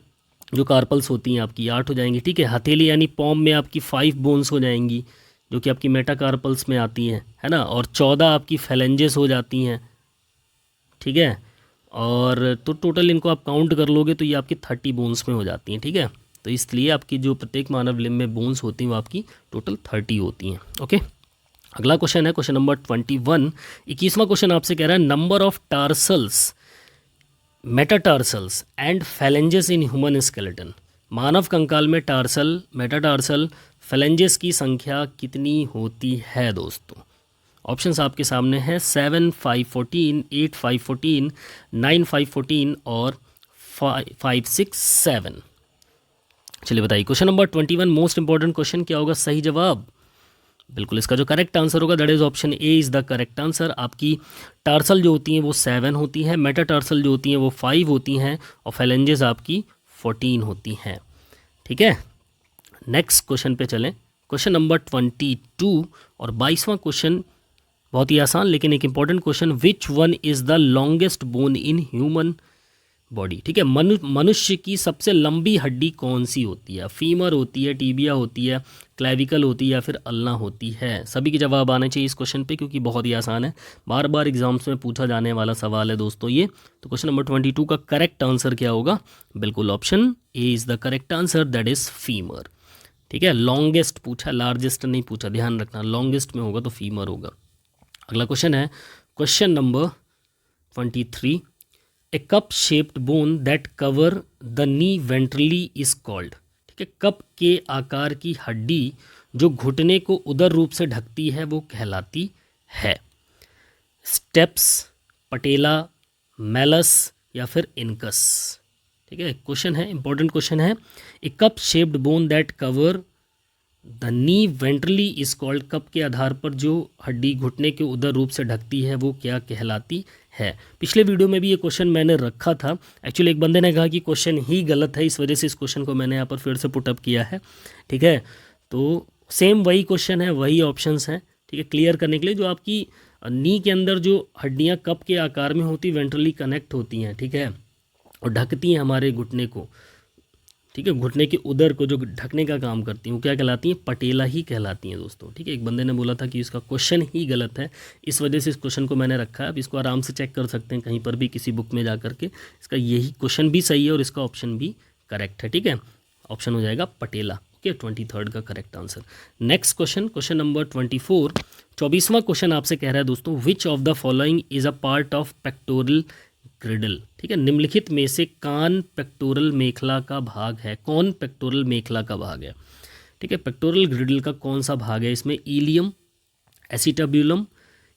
जो कार्पल्स होती हैं आपकी 8 हो जाएंगी। ठीक है, हथेली यानी पॉम में आपकी 5 बोन्स हो जाएंगी, जो कि आपकी मेटाकार्पल्स में आती हैं, है ना, और 14 आपकी फेलेंजेस हो जाती हैं। ठीक है, और तो टोटल इनको आप काउंट कर लोगे तो ये आपकी 30 बोन्स में हो जाती हैं। ठीक है, तो इसलिए आपकी जो प्रत्येक मानव लिम्ब में बोन्स होती हैं वो आपकी टोटल 30 होती हैं। ओके, अगला क्वेश्चन है क्वेश्चन नंबर 21। 21वां क्वेश्चन आपसे कह रहा है, number of tarsals, metatarsals and phalanges in human skeleton, मानव कंकाल में टार्सल, मेटाटार्सल, फैलेंजेस की संख्या कितनी होती है? दोस्तों ऑप्शंस आपके सामने हैं, 7, 5, 14, 8, 5, 14, 9, 5, 14 और 5, 6, 7। चलिए बताइए, question number 21 most important question, क्या होगा सही जवाब? बिल्कुल, इसका जो करेक्ट आंसर होगा that is option A is the correct answer. आपकी टार्सल जो होती हैं वो 7 होती हैं, मेटाटार्सल जो होती हैं वो 5 होती हैं, और फैलेंजेस आपकी 14 होती हैं। ठीक है, नेक्स्ट क्वेश्चन पे चलें। क्वेश्चन नंबर 22 और 22वां क्वेश्चन बहुत ही आसान लेकिन एक important question, which one is the longest bone in human body? ठीक है, मनुष्य की सबसे लंबी हड्डी कौन सी होती है? फीमर होती है, टीबिया होती है, क्लेविकल होती है, या फिर अल्ना होती है? सभी के जवाब आने चाहिए इस क्वेश्चन पे, क्योंकि बहुत ही आसान है, बार बार एग्जाम्स में पूछा जाने वाला सवाल है दोस्तों ये। तो क्वेश्चन नंबर 22 का करेक्ट आंसर क्या होगा? बिल्कुल, option A is the correct answer, that is femur. ठीक है, लॉन्गेस्ट पूछा, लार्जेस्ट नहीं पूछा, ध्यान रखना, लॉन्गेस्ट में होगा तो फीमर होगा। अगला क्वेश्चन है question number 23, A cup shaped bone that cover the knee ventrally is called. ठीक है, कप के आकार की हड्डी जो घुटने को उदर रूप से ढकती है वो कहलाती है? स्टेप्स, पटेला, मेलस, या फिर इनकस? ठीक है, क्वेश्चन है, इंपॉर्टेंट क्वेश्चन है। A cup shaped bone that cover the knee ventrally is called, cup के आधार पर जो हड्डी घुटने के उदर रूप से ढकती है वो क्या कहलाती है? पिछले वीडियो में भी ये क्वेश्चन मैंने रखा था, एक्चुअली एक बंदे ने कहा कि क्वेश्चन ही गलत है, इस वजह से इस क्वेश्चन को मैंने यहाँ पर फिर से पुटअप किया है। ठीक है, तो सेम वही क्वेश्चन है, वही ऑप्शंस हैं, ठीक है, क्लियर करने के लिए। जो आपकी नी के अंदर जो हड्डियाँ कप के आकार में होती, वेंट्रली कनेक्ट होती हैं, ठीक है, और ढकती हैं हमारे घुटने को, ठीक है, घुटने के उदर को जो ढकने का काम करती हैं, वो क्या कहलाती हैं? पटेला ही कहलाती हैं दोस्तों। ठीक है, एक बंदे ने बोला था कि इसका क्वेश्चन ही गलत है, इस वजह से इस क्वेश्चन को मैंने रखा है। अब इसको आराम से चेक कर सकते हैं कहीं पर भी, किसी बुक में जा करके। इसका यही क्वेश्चन भी सही है और इसका ऑप्शन भी करेक्ट है। ठीक है, ऑप्शन हो जाएगा पटेला। ओके, 23 का correct answer. Next question, question number 24, 24वां क्वेश्चन आपसे कह रहा है दोस्तों, which of the following is a part of pectoral girdle. ठीक है, निम्नलिखित में से कान पेक्टोरल मेखला का भाग है। कौन पेक्टोरल मेखला का भाग है? ठीक है, पेक्टोरल ग्रिडल का कौन सा भाग है? इसमें इलियम, एसिटाब्यूलम,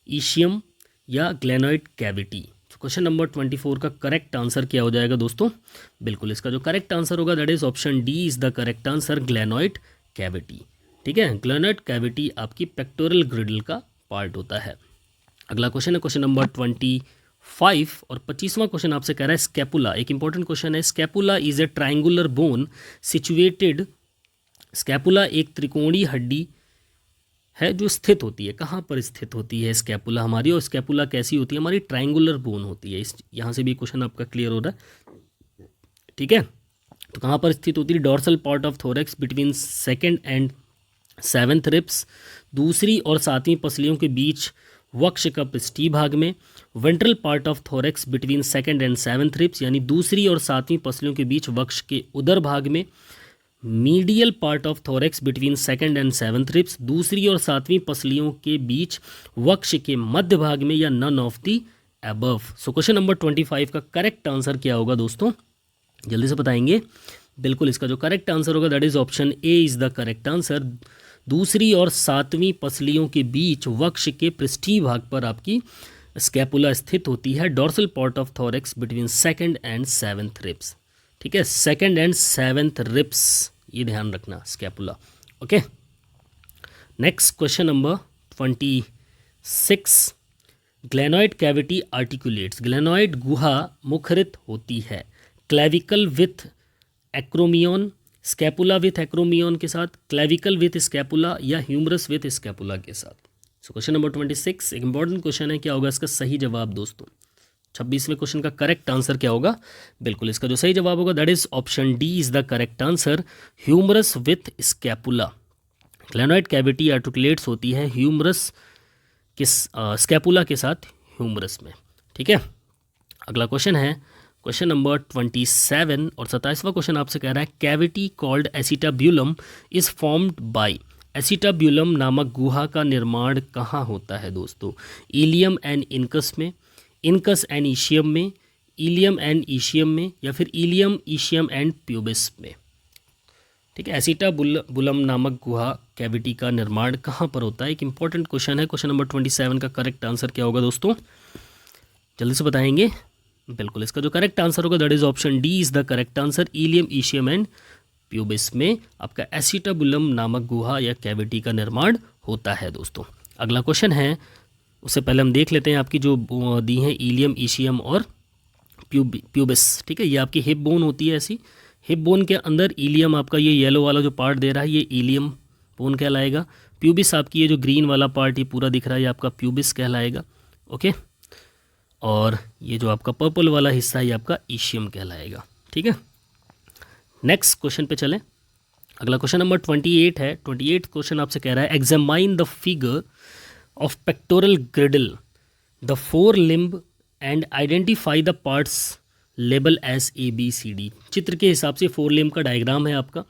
ईशियम या ग्लेनोइड कैविटी। क्वेश्चन नंबर 24 का करेक्ट आंसर क्या हो जाएगा दोस्तों? बिल्कुल इसका जो करेक्ट आंसर होगा that is option D is the correct answer, glenoid cavity. ठीक है, ग्लेनोइड कैविटी आपकी पेक्टोरल ग्रिडल का पार्ट होता है। अगला क्वेश्चन है क्वेश्चन नंबर 25 और 25वां क्वेश्चन आपसे कह रहा है स्कैपुला। एक इंपॉर्टेंट क्वेश्चन है। Scapula is a triangular bone situated. Scapula एक त्रिकोणीय हड्डी है जो स्थित होती है। कहाँ पर स्थित होती है स्कैपुला हमारी? और स्कैपुला कैसी होती है हमारी? ट्राइंगुलर बोन होती है। इस यहाँ से भी क्वेश्चन आपका क्लियर हो रहा है। ठीक है, तो कहाँ पर स्थित होती है? Dorsal part of thorax between second and 7th ribs, दूसरी और 7वीं पसलियों के बीच वक्ष का पृष्ठीय भाग में। Ventral part of thorax between second and 7th ribs, यानी दूसरी और 7वीं पसलियों के बीच वक्ष के उदर भाग में। Medial part of thorax between second and 7th ribs, दूसरी और 7वीं पसलियों के बीच वक्ष के मध्य भाग में, या none of the above. So question number 25 का करेक्ट आंसर क्या होगा दोस्तों? जल्दी से बताएंगे। बिल्कुल इसका जो करेक्ट आंसर होगा that is option A is the correct answer. दूसरी और 7वीं पसलियों के बीच वक्ष के पृष्ठीय भाग पर आपकी स्कैपुला स्थित होती है। Dorsal part of thorax between second and 7th ribs. ठीक है, सेकंड एंड 7th रिब्स, ये ध्यान रखना, scapula. Okay, next question number 26, glenoid cavity articulates. Glenoid गुहा मुखरित होती है। Clavicle with acromion, scapula with acromion के साथ, क्लेविकल विथ स्कैपुला, या ह्यूमरस विथ स्कैपुला के साथ। सो क्वेश्चन नंबर 26 एक इंपॉर्टेंट क्वेश्चन है। क्या होगा इसका सही जवाब दोस्तों? 26वें क्वेश्चन का करेक्ट आंसर क्या होगा? बिल्कुल इसका जो सही जवाब होगा that is option D is the correct answer, humerus with scapula. Glenoid cavity articulates होती है ह्यूमरस के स्कैपुला के साथ, ह्यूमरस में। ठीक है, अगला क्वेश्चन है क्वेश्चन नंबर 27 और 27वां क्वेश्चन आपसे कह रहा है cavity called acetabulum is formed by. Acetabulum नामक गुहा का निर्माण कहाँ होता है दोस्तों? इलियम एंड इनकस में, इनकस एंड ईशियम में, इलियम एंड ईशियम में, या फिर इलियम, ईशियम एंड प्यूबिस में। ठीक है, एसिटाबुलम नामक गुहा कैविटी का निर्माण कहाँ पर होता है? एक इंपॉर्टेंट क्वेश्चन है। क्वेश्चन नंबर 27 का करेक्ट आंसर क्या होगा दोस्तों? जल्दी से बताएंगे। बिल्कुल इसका जो करेक्ट आंसर होगा that is option D is the correct answer, ilium, ischium and pubis में आपका एसिटाबुलम नामक गुहा या कैविटी का निर्माण होता है दोस्तों। अगला क्वेश्चन है, उससे पहले हम देख लेते हैं आपकी जो दी हैं इलियम, ईशियम और प्यूबिस। ठीक है, ये आपकी हिप बोन होती है ऐसी। हिप बोन के अंदर इलियम आपका ये येलो वाला जो पार्ट दे रहा है ये इलियम बोन कहलाएगा। प्यूबिस आपकी ये जो ग्रीन वाला पार्ट ये पूरा दिख रहा है ये आपका प्यूबिस कहलाएगा। ओके, और ये जो आपका पर्पल वाला हिस्सा है ये आपका ईशियम कहलाएगा। ठीक है, नेक्स्ट क्वेश्चन पे चलें। अगला क्वेश्चन नंबर 28 है। 28 क्वेश्चन आपसे कह रहा है examine the figure of pectoral girdle, the forelimb and identify the parts label as A B C D। चित्र के हिसाब से फोरलिम्ब का डायग्राम है आपका।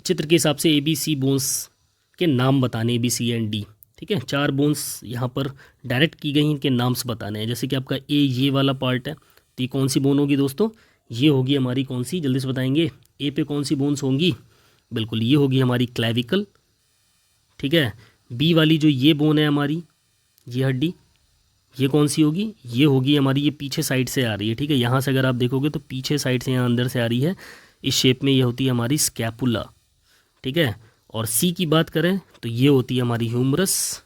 चित्र के हिसाब से ABC बोन्स के नाम बताने, ABC एंड D। ठीक है, 4 बोन्स यहाँ पर डायरेक्ट की गई, इनके नाम्स बताने हैं। जैसे कि आपका A ये वाला पार्ट है, तो ये कौन सी बोन होगी दोस्तों? ये होगी हमारी कौन सी? जल्दी से बताएंगे। A पे कौन सी बोन्स होंगी? बिल्कुल ये होगी हमारी क्लेविकल। ठीक है, बी वाली जो ये बोन है हमारी, ये हड्डी, ये कौन सी होगी? ये होगी हमारी, ये पीछे साइड से आ रही है। ठीक है, यहाँ से अगर आप देखोगे तो पीछे साइड से यहाँ अंदर से आ रही है, इस शेप में ये होती है हमारी स्कैपुला। ठीक है, और सी की बात करें तो ये होती है हमारी ह्यूमरस,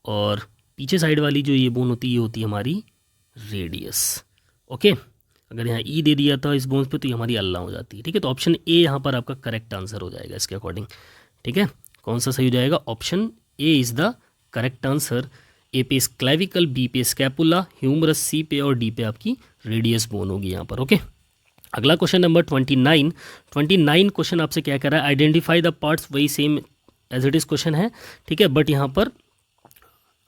और पीछे साइड वाली जो ये बोन होती है ये होती है हमारी रेडियस। ओके, अगर यहाँ ई दे दिया था इस बोन्स पे तो ये हमारी अल्ला हो जाती है। ठीक है, तो ऑप्शन ए यहाँ पर आपका करेक्ट आंसर हो जाएगा इसके अकॉर्डिंग। ठीक है, कौन सा सही हो जाएगा? Option A is the correct answer. A पे क्लेविकल, बी पे स्कैपुला, ह्यूमरस सी पे और डी पे आपकी रेडियस बोन होगी यहाँ पर। ओके, अगला क्वेश्चन नंबर 29 क्वेश्चन आपसे क्या कह रहा है, आइडेंटिफाई द पार्ट्स, वही same as it is question है, ठीक है, बट यहाँ पर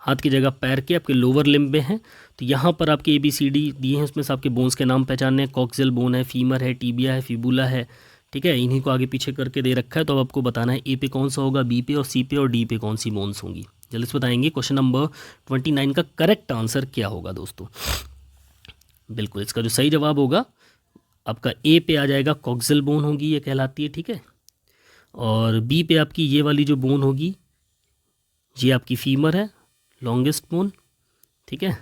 हाथ की जगह पैर के आपके लोअर लिम्ब में है। तो यहाँ पर आपके ABCD दिए हैं, उसमें से आपके बोन्स के नाम पहचानने हैं। कॉक्सियल बोन है, फीमर है, टीबिया है, फिबुला है, ठीक है, इन्हीं को आगे पीछे करके दे रखा है। तो अब आपको बताना है ए पे कौन सा होगा, बी पे और सी पे और डी पे कौन सी बोन्स होंगी। जल्दी से बताएंगे क्वेश्चन नंबर 29 का करेक्ट आंसर क्या होगा दोस्तों। बिल्कुल इसका जो सही जवाब होगा आपका ए पे आ जाएगा, कॉक्सियल बोन होगी, ये कहलाती है, ठीक है। और बी पे आपकी ये वाली जो बोन होगी ये आपकी फीमर है, लॉन्गेस्ट बोन, ठीक है।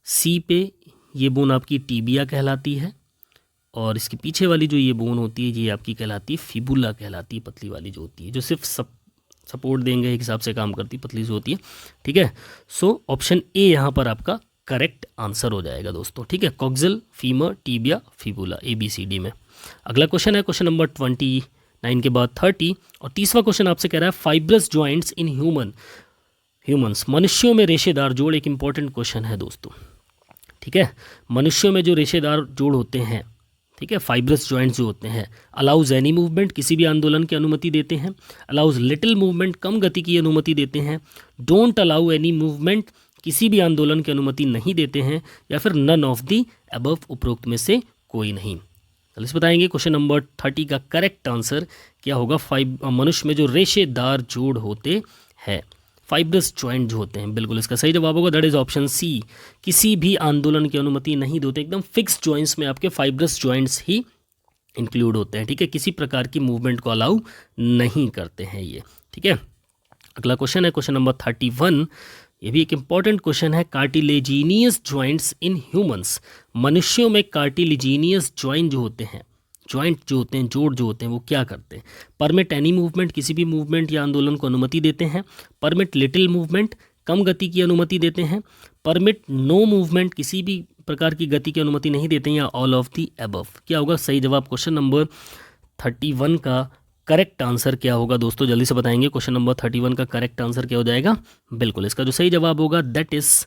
सी पे ये बोन आपकी टीबिया कहलाती है, और इसके पीछे वाली जो ये बोन होती है ये आपकी कहलाती है फिबुला कहलाती है, पतली वाली जो होती है, जो सिर्फ सपोर्ट देंगे एक हिसाब से काम करती है, पतली जो होती है, ठीक है। सो ऑप्शन ए यहाँ पर आपका करेक्ट आंसर हो जाएगा दोस्तों, ठीक है। Coxal, femur, tibia, fibula, ABCD में। अगला क्वेश्चन है क्वेश्चन नंबर 29 के बाद 30, और तीसरा क्वेश्चन आपसे कह रहा है फाइब्रस जॉइंट्स इन ह्यूमंस, मनुष्यों में रेशेदार जोड़। एक इंपॉर्टेंट क्वेश्चन है दोस्तों, ठीक है। मनुष्यों में जो रेशेदार जोड़ होते हैं, ठीक है, फाइब्रस जॉइंट्स जो होते हैं, अलाउज एनी मूवमेंट, किसी भी आंदोलन की अनुमति देते हैं। अलाउज लिटिल मूवमेंट, कम गति की अनुमति देते हैं। डोंट अलाउ एनी मूवमेंट, किसी भी आंदोलन की अनुमति नहीं देते हैं। या फिर नन ऑफ दी अबव, उपरोक्त में से कोई नहीं। चलिए इस बताएंगे क्वेश्चन नंबर 30 का करेक्ट आंसर क्या होगा। मनुष्य में जो रेशेदार जोड़ होते हैं, फाइब्रस जॉइंट जो होते हैं, बिल्कुल इसका सही जवाब होगा दैट इज ऑप्शन सी, किसी भी आंदोलन की अनुमति नहीं देते। एकदम फिक्स जॉइंट्स में आपके फाइब्रस जॉइंट्स ही इंक्लूड होते हैं, ठीक है, किसी प्रकार की मूवमेंट को अलाउ नहीं करते हैं ये, ठीक है। अगला क्वेश्चन है क्वेश्चन नंबर 31, ये भी एक इंपॉर्टेंट क्वेश्चन है। कार्टिलेजिनियस जॉइंट्स इन ह्यूमंस, मनुष्यों में कार्टिलेजिनियस जॉइंट जो होते हैं, जोड़ जो होते हैं वो क्या करते हैं। परमिट एनी मूवमेंट, किसी भी मूवमेंट या आंदोलन को अनुमति देते हैं। परमिट लिटिल मूवमेंट, कम गति की अनुमति देते हैं। परमिट नो मूवमेंट, किसी भी प्रकार की गति की अनुमति नहीं देते हैं। या ऑल ऑफ दी अबव, क्या होगा सही जवाब। क्वेश्चन नंबर 31 का करेक्ट आंसर क्या होगा दोस्तों, जल्दी से बताएंगे। क्वेश्चन नंबर 31 का करेक्ट आंसर क्या हो जाएगा। बिल्कुल इसका जो सही जवाब होगा that is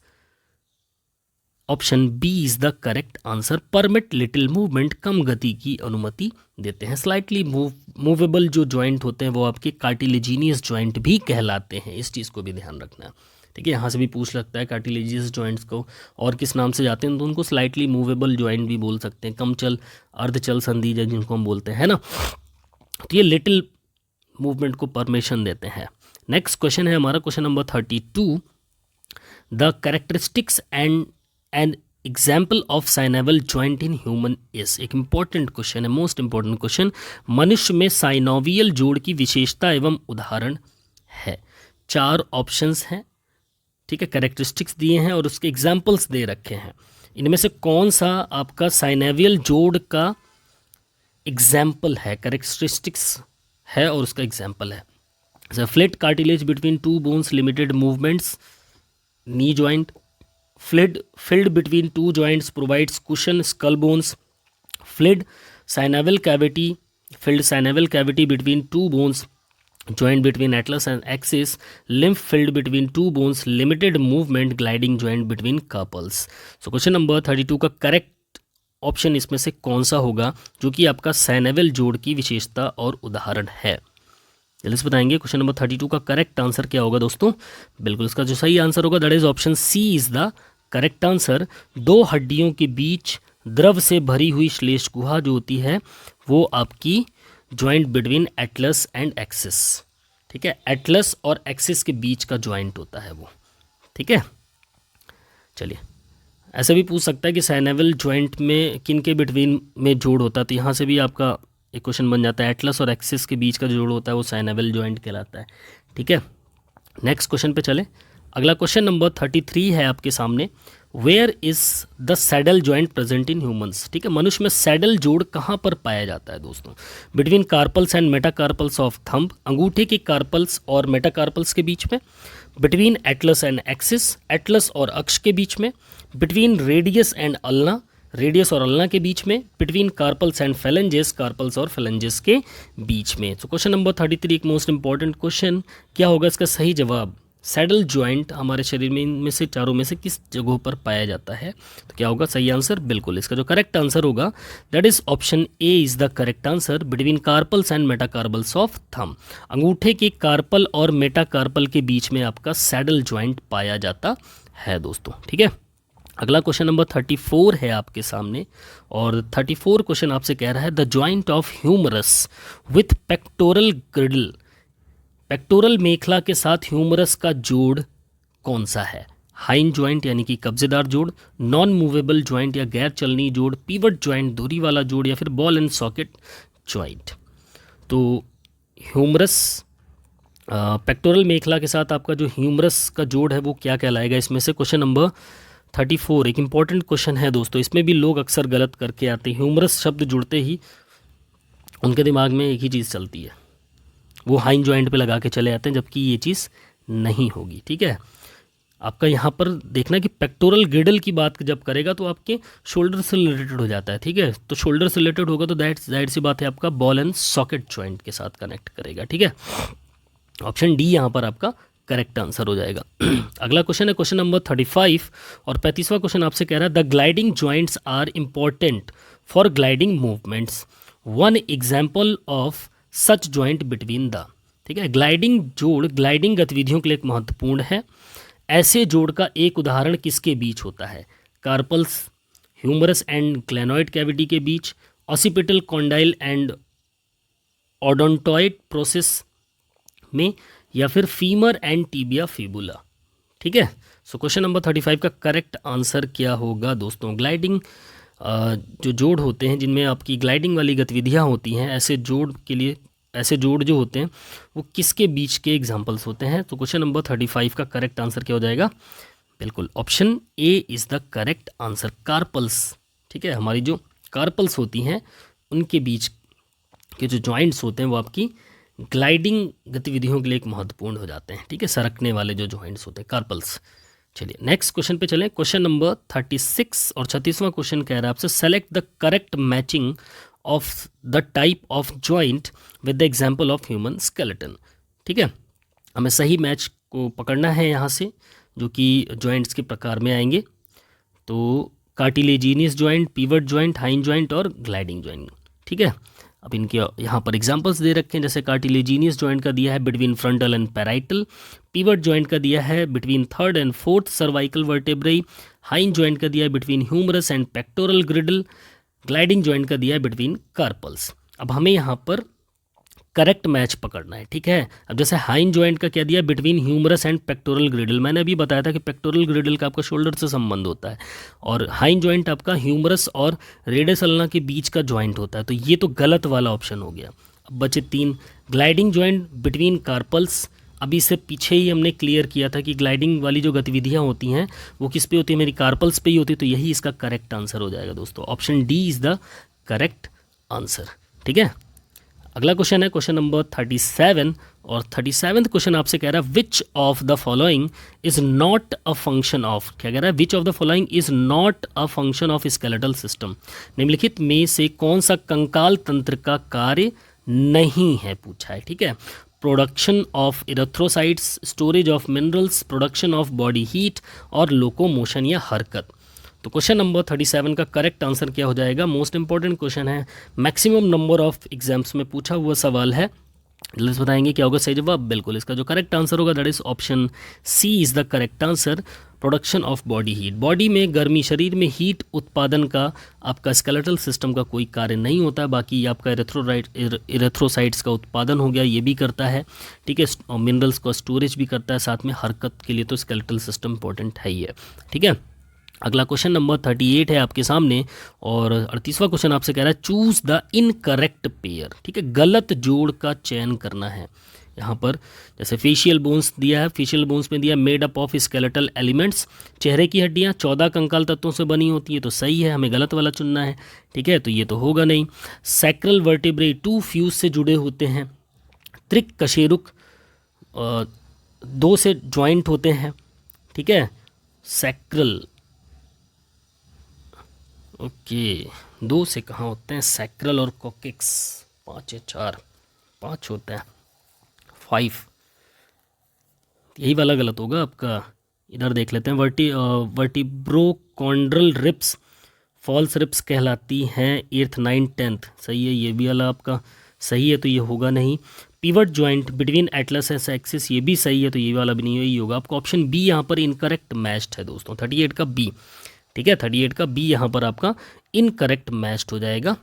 option B is the correct answer. Permit little movement, कम गति की अनुमति देते हैं। स्लाइटली मूवेबल जो जॉइंट होते हैं वो आपके कार्टिलेजिनियस जॉइंट भी कहलाते हैं, इस चीज़ को भी ध्यान रखना है, ठीक है। यहाँ से भी पूछ लगता है कार्टिलेजियस जॉइंट्स को और किस नाम से जाते हैं, तो उनको स्लाइटली मूवेबल जॉइंट भी बोल सकते हैं। कम चल, अर्धचल संधि जिनको हम बोलते हैं ना, तो ये लिटिल मूवमेंट को परमिशन देते हैं। नेक्स्ट क्वेश्चन है हमारा question number 32, the characteristics and an example of synovial joint in human is. एक इंपॉर्टेंट क्वेश्चन है, मोस्ट इंपॉर्टेंट क्वेश्चन। मनुष्य में साइनोवियल जोड़ की विशेषता एवं उदाहरण है। 4 ऑप्शंस हैं, ठीक है, कैरेक्टरिस्टिक्स दिए हैं और उसके एग्जाम्पल्स दे रखे हैं। इनमें से कौन सा आपका साइनेवियल जोड़ का एग्जाम्पल है, कैरेक्टरिस्टिक्स है और उसका एग्जाम्पल है। Fleet cartilage between 2 bones, limited movements, knee joint. Filled between 2 joints provides cushion, skull bones. Filled synovial cavity between 2 bones, joint between atlas and axis. Lymph filled between 2 bones, limited movement, gliding joint between carpals. So question number 32 का करेक्ट ऑप्शन इसमें से कौन सा होगा जो कि आपका साइनेवियल जोड़ की विशेषता और उदाहरण है। जल्दी से बताएंगे क्वेश्चन नंबर 32 का करेक्ट आंसर क्या होगा दोस्तों। बिल्कुल इसका जो सही आंसर होगा that is option C is the correct answer. 2 हड्डियों के बीच द्रव से भरी हुई श्लेष गुहा जो होती है वो आपकी joint between atlas and axis, ठीक है, एटलस और एक्सिस के बीच का जॉइंट होता है वो, ठीक है। चलिए ऐसे भी पूछ सकता है कि साइनेवियल जॉइंट में किन के बिटवीन में जोड़ होता है, तो यहाँ से भी आपका एक क्वेश्चन बन जाता है। एटलस और एक्सिस के बीच का जो जोड़ होता है वो साइनेवियल जॉइंट कहलाता है, ठीक है। नेक्स्ट क्वेश्चन पे चले। अगला क्वेश्चन नंबर 33 है आपके सामने। Where is the saddle joint present in humans, ठीक है, मनुष्य में सैडल जोड़ कहाँ पर पाया जाता है दोस्तों। Between carpals and metacarpals of thumb, अंगूठे के कार्पल्स और मेटाकार्पल्स के बीच में। Between atlas and axis, atlas और अक्ष के बीच में। Between radius and ulna, radius और अल्ना के बीच में। Between carpals and phalanges, carpals और फेलेंजेस के बीच में। तो क्वेश्चन नंबर 33 एक मोस्ट इंपॉर्टेंट क्वेश्चन, क्या होगा इसका सही जवाब। सैडल जॉइंट हमारे शरीर में इनमें से चारों में से किस जगहों पर पाया जाता है? तो क्या होगा सही आंसर? बिल्कुल इसका जो करेक्ट आंसर होगा that is option A is the correct answer, between carpals and metacarpals of thumb. अंगूठे के कार्पल और मेटाकार्पल के बीच में आपका सैडल जॉइंट पाया जाता है दोस्तों। ठीक है, अगला क्वेश्चन नंबर 34 है आपके सामने, और 34 क्वेश्चन आपसे कह रहा है the joint of humerus with pectoral girdle. Pectoral मेखला के साथ ह्यूमरस का जोड़ कौन सा है? हाइंड जॉइंट यानी कि कब्जेदार जोड़, नॉन मूवेबल जॉइंट या गैर चलनी जोड़, पीवट जॉइंट धुरी वाला जोड़, या फिर बॉल एंड सॉकेट जॉइंट। तो ह्यूमरस पेक्टोरल मेखला के साथ आपका जो ह्यूमरस का जोड़ है वो क्या कहलाएगा? इसमें से क्वेश्चन नंबर 34 एक इंपॉर्टेंट क्वेश्चन है दोस्तों, इसमें भी लोग अक्सर गलत करके आते हैं। ह्यूमरस शब्द जुड़ते ही उनके दिमाग में एक ही चीज़ चलती है, वो हाइंड जॉइंट पे लगा के चले आते हैं, जबकि ये चीज़ नहीं होगी। ठीक है, आपका यहाँ पर देखना कि पेक्टोरल ग्रिडल की बात जब करेगा तो आपके शोल्डर से रिलेटेड हो जाता है। ठीक है, तो शोल्डर से रिलेटेड होगा तो जाहिर सी बात है आपका बॉल एंड सॉकेट जॉइंट के साथ कनेक्ट करेगा। ठीक है, ऑप्शन डी यहाँ पर आपका करेक्ट आंसर हो जाएगा। अगला क्वेश्चन है क्वेश्चन नंबर 35, और 35वां क्वेश्चन आपसे कह रहा है the gliding joints are important for gliding movements, one example of such joint between the. ठीक है, ग्लाइडिंग जोड़ ग्लाइडिंग गतिविधियों के लिए एक महत्वपूर्ण है, ऐसे जोड़ का एक उदाहरण किसके बीच होता है? Carpals, humerus and glenoid cavity के बीच, occipital condyle and odontoid process में, या फिर फीमर एंड टीबिया फिबुला। ठीक है, सो क्वेश्चन नंबर 35 का करेक्ट आंसर क्या होगा दोस्तों? ग्लाइडिंग जो जोड़ होते हैं जिनमें आपकी ग्लाइडिंग वाली गतिविधियां होती हैं, ऐसे जोड़ के लिए ऐसे जोड़ जो होते हैं वो किसके बीच के एग्जाम्पल्स होते हैं? तो क्वेश्चन नंबर 35 का करेक्ट आंसर क्या हो जाएगा? बिल्कुल option A is the correct answer, carpals. ठीक है, हमारी जो कार्पल्स होती हैं उनके बीच के जो जॉइंट्स होते हैं वो आपकी ग्लाइडिंग गतिविधियों के लिए एक महत्वपूर्ण हो जाते हैं। ठीक है, सरकने वाले जो जॉइंट्स होते हैं कार्पल्स। चलिए नेक्स्ट क्वेश्चन पे चलें, क्वेश्चन नंबर 36 और 36वां क्वेश्चन कह रहा है आपसे select the correct matching of the type of joint with the example of human skeleton. ठीक है, हमें सही मैच को पकड़ना है यहाँ से, जो कि जॉइंट्स के प्रकार में आएंगे। तो cartilaginous joint, pivot joint, hinge joint और ग्लाइडिंग जॉइंट। ठीक है, अब इनके यहाँ पर एग्जांपल्स दे रखे हैं, जैसे कार्टिलेजिनियस जॉइंट का दिया है between frontal and parietal, pivot joint का दिया है between third and fourth cervical vertebrae, hinge joint का दिया है between humerus and pectoral girdle, gliding joint का दिया है बिटवीन कार्पल्स। अब हमें यहाँ पर करेक्ट मैच पकड़ना है। ठीक है, अब जैसे हाइंड जॉइंट का क्या दिया between humerus and pectoral girdle, मैंने अभी बताया था कि पेक्टोरल ग्रिडल का आपका शोल्डर से संबंध होता है, और हाइंड जॉइंट आपका ह्यूमरस और रेडियस अल्ना के बीच का जॉइंट होता है, तो ये तो गलत वाला ऑप्शन हो गया। अब बचे 3, ग्लाइडिंग जॉइंट बिटवीन कार्पल्स। अभी से पीछे ही हमने क्लियर किया था कि ग्लाइडिंग वाली जो गतिविधियाँ होती हैं वो किस पे होती है? मेरी कार्पल्स पे ही होती है, तो यही इसका करेक्ट आंसर हो जाएगा दोस्तों, option D is the correct answer. ठीक है, अगला क्वेश्चन है क्वेश्चन नंबर 37, और 37th क्वेश्चन आपसे कह रहा है विच of the following is not a function of, क्या कह रहा है? विच of the following is not a function of skeletal system, निम्नलिखित में से कौन सा कंकाल तंत्र का कार्य नहीं है पूछा है। ठीक है, production of erythrocytes, storage of minerals, production of body heat, और लोकोमोशन या हरकत। तो क्वेश्चन नंबर 37 का करेक्ट आंसर क्या हो जाएगा? मोस्ट इंपॉर्टेंट क्वेश्चन है, मैक्सिमम नंबर ऑफ एग्जाम्स में पूछा हुआ सवाल है। जल्दी बताएंगे क्या होगा सही जवाब? बिल्कुल इसका जो करेक्ट आंसर होगा that is option C is the correct answer, production of body heat. Body में गर्मी, शरीर में हीट उत्पादन का आपका स्केलेटल सिस्टम का कोई कार्य नहीं होता, बाकी आपका इरेथ्रोसाइट्स का उत्पादन हो गया, ये भी करता है। ठीक है, और मिनरल्स का स्टोरेज भी करता है, साथ में हरकत के लिए तो स्केलेटल सिस्टम इंपॉर्टेंट है ही है। ठीक है, अगला क्वेश्चन नंबर 38 है आपके सामने, और 38वां क्वेश्चन आपसे कह रहा है चूज द इनकरेक्ट पेयर। ठीक है, गलत जोड़ का चयन करना है। यहाँ पर जैसे फेशियल बोन्स दिया है, फेशियल बोन्स में दिया made up of skeletal elements, चेहरे की हड्डियाँ 14 कंकाल तत्वों से बनी होती है, तो सही है, हमें गलत वाला चुनना है। ठीक है, तो ये तो होगा नहीं। सैक्रल वर्टेब्रे 2 फ्यूज से जुड़े होते हैं, त्रिक कशेरुक 2 से ज्वाइंट होते हैं। ठीक है, सैक्रल ओके 2 से कहाँ होते हैं? सैक्रल और कोकिक्स 5 या 4, 5 होते हैं, 5 यही वाला गलत होगा आपका। इधर देख लेते हैं, वर्टिब्रोकॉन्ड्रल रिप्स फॉल्स रिप्स कहलाती हैं 8th 9th 10th, सही है। ये भी वाला आपका सही है, तो ये होगा नहीं। Pivot joint between atlas and axis, ये भी सही है, तो ये वाला भी नहीं है, ये होगा आपका ऑप्शन बी यहाँ पर इनकरेक्ट मैच्ड है दोस्तों, 38 का बी। ठीक है, 38 का बी यहाँ पर आपका इनकरेक्ट मैच्ड हो जाएगा,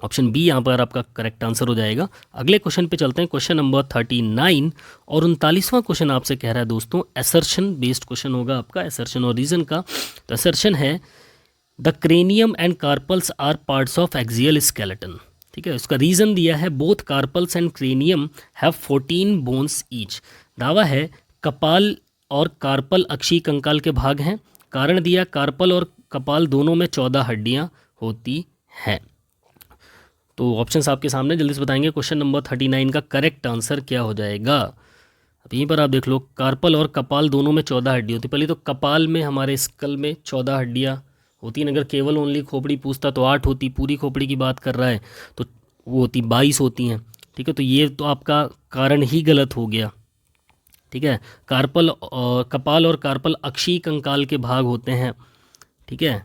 ऑप्शन बी यहाँ पर आपका करेक्ट आंसर हो जाएगा। अगले क्वेश्चन पे चलते हैं, क्वेश्चन नंबर 39 और 39वां क्वेश्चन आपसे कह रहा है दोस्तों, असर्शन बेस्ड क्वेश्चन होगा आपका, असर्शन और रीजन का। तो असर्शन है the cranium and carpals are parts of axial skeleton. ठीक है, उसका रीजन दिया है both carpals and cranium have 14 bones each. दावा है कपाल और कार्पल अक्षीय कंकाल के भाग हैं। कारण दिया कार्पल और कपाल दोनों में 14 हड्डियां होती हैं। तो ऑप्शंस आपके सामने, जल्दी से बताएंगे क्वेश्चन नंबर 39 का करेक्ट आंसर क्या हो जाएगा। अब यहीं पर आप देख लो, कार्पल और कपाल दोनों में 14 हड्डी होती। पहले तो कपाल में हमारे स्कल में 14 हड्डियाँ होती हैं। अगर केवल ओनली खोपड़ी पूछता तो 8 होती, पूरी खोपड़ी की बात कर रहा है तो वो होती 22 होती हैं। ठीक है, तो ये तो आपका कारण ही गलत हो गया। ठीक है, कपाल और कार्पल अक्षीय कंकाल के भाग होते हैं। ठीक है,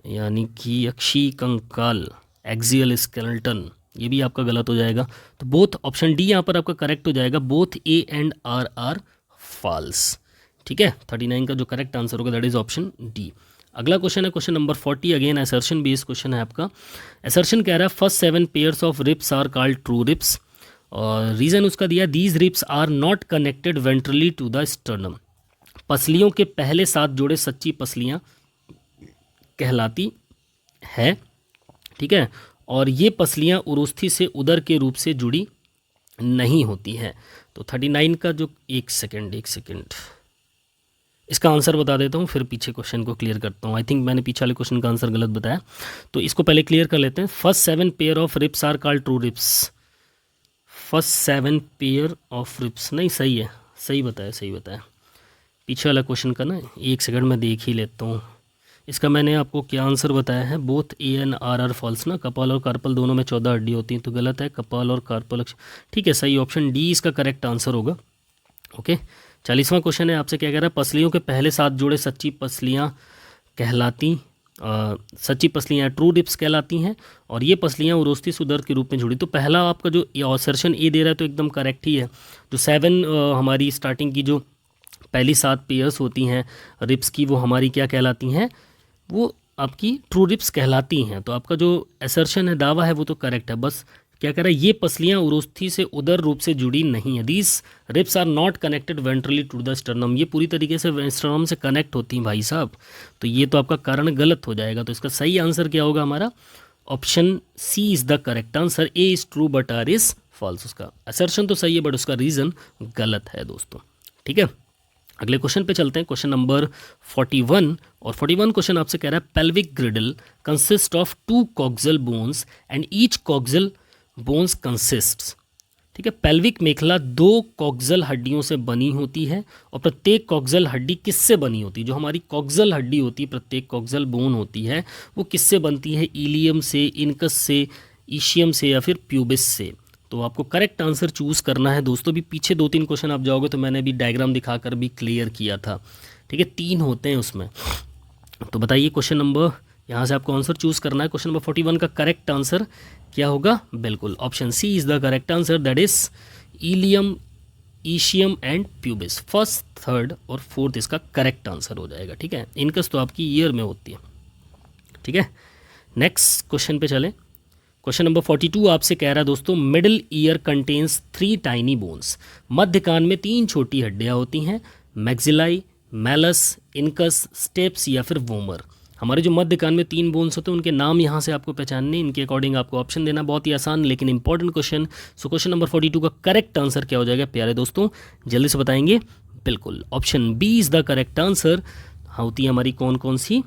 यानी कि अक्षीय कंकाल एक्सियल स्केलेटन, ये भी आपका गलत हो जाएगा। तो बोथ ऑप्शन डी यहाँ पर आपका करेक्ट हो जाएगा, both A and R false. ठीक है, 39 का जो करेक्ट आंसर होगा दैट इज ऑप्शन डी। अगला क्वेश्चन है question number 40, again assertion based question है आपका। असर्शन कह रहा है first 7 pairs of ribs are called true ribs, और रीजन उसका दिया these ribs are not connected ventrally to the sternum. पसलियों के पहले 7 जोड़े सच्ची पसलियाँ कहलाती है। ठीक है, और ये पसलियाँ उरुस्थि से उदर के रूप से जुड़ी नहीं होती हैं। तो 39 का जो एक सेकेंड इसका आंसर बता देता हूँ, फिर पीछे क्वेश्चन को क्लियर करता हूँ। आई थिंक मैंने पीछे वाले क्वेश्चन का आंसर गलत बताया, तो इसको पहले क्लियर कर लेते हैं। First 7 pair of ribs are called true ribs. First 7 pair of ribs नहीं, सही है, सही बताया। पीछे वाला क्वेश्चन का ना एक सेकंड में देख ही लेता हूँ। इसका मैंने आपको क्या आंसर बताया है, both A and R false ना। कपाल और कार्पल दोनों में 14 हड्डी होती हैं, तो गलत है। कपाल और कार्पल, ठीक है, सही ऑप्शन डी इसका करेक्ट आंसर होगा। ओके, 40वां क्वेश्चन है, आपसे क्या कह रहा है, पसलियों के पहले 7 जोड़े सच्ची पसलियाँ कहलाती, सच्ची पसलियाँ ट्रू रिप्स कहलाती हैं, और ये पसलियाँ उरोस्थी सुदर के रूप में जुड़ी। तो पहला आपका जो असर्शन ए दे रहा है तो एकदम करेक्ट ही है। जो 7 हमारी स्टार्टिंग की जो पहली 7 पेयर्स होती हैं रिप्स की, वो हमारी क्या कहलाती हैं, वो आपकी ट्रू रिप्स कहलाती हैं। तो आपका जो असर्शन है, दावा है, वो तो करेक्ट है। बस क्या कह रहा है, ये पसलियाँ उरोस्थी से उदर रूप से जुड़ी नहीं है। These ribs are not connected ventrally to the sternum, ये पूरी तरीके से स्टर्नम से कनेक्ट होती हैं भाई साहब। तो ये तो आपका कारण गलत हो जाएगा। तो इसका सही आंसर क्या होगा हमारा, option C is the correct answer. A is true but R is false. उसका असर्शन तो सही है बट उसका रीज़न गलत है दोस्तों। ठीक है, अगले क्वेश्चन पे चलते हैं, क्वेश्चन नंबर 41। और 41 क्वेश्चन आपसे कह रहा है pelvic ग्रिडल consist of 2 coxal bones and each coxal bones consists. ठीक है, पेल्विक मेखला 2 कॉक्सियल हड्डियों से बनी होती है, और प्रत्येक कॉक्सियल हड्डी किससे बनी होती है। जो हमारी कॉक्सियल हड्डी होती है, प्रत्येक कॉक्सियल बोन होती है, वो किससे बनती है, इलियम से, इनकस से, ईशियम से, या फिर प्यूबिस से। तो आपको करेक्ट आंसर चूज़ करना है दोस्तों। भी पीछे 2-3 क्वेश्चन आप जाओगे तो मैंने भी डायग्राम दिखाकर भी क्लियर किया था। ठीक है, 3 होते हैं उसमें। तो बताइए क्वेश्चन नंबर, यहाँ से आपको आंसर चूज़ करना है। क्वेश्चन नंबर 41 का करेक्ट आंसर क्या होगा, बिल्कुल option C is the correct answer, that is ilium, ischium and pubis. First, third और फोर्थ इसका करेक्ट आंसर हो जाएगा। ठीक है, इनकस तो आपकी ईयर में होती है। ठीक है, नेक्स्ट क्वेश्चन पे चलें। क्वेश्चन नंबर 42 आपसे कह रहा है दोस्तों, middle ear contains 3 tiny bones. मध्य कान में 3 छोटी हड्डियाँ होती हैं, मैक्सिलाई, मैलस, इनकस, स्टेप्स या फिर वोमर। हमारे जो मध्य कान में 3 बोन्स होते हैं उनके नाम यहाँ से आपको पहचानने, इनके अकॉर्डिंग आपको ऑप्शन देना, बहुत ही आसान लेकिन इंपॉर्टेंट क्वेश्चन। सो क्वेश्चन नंबर 42 का करेक्ट आंसर क्या हो जाएगा प्यारे दोस्तों, जल्दी से बताएंगे। बिल्कुल option B is the correct answer. होती है हमारी कौन कौन सी,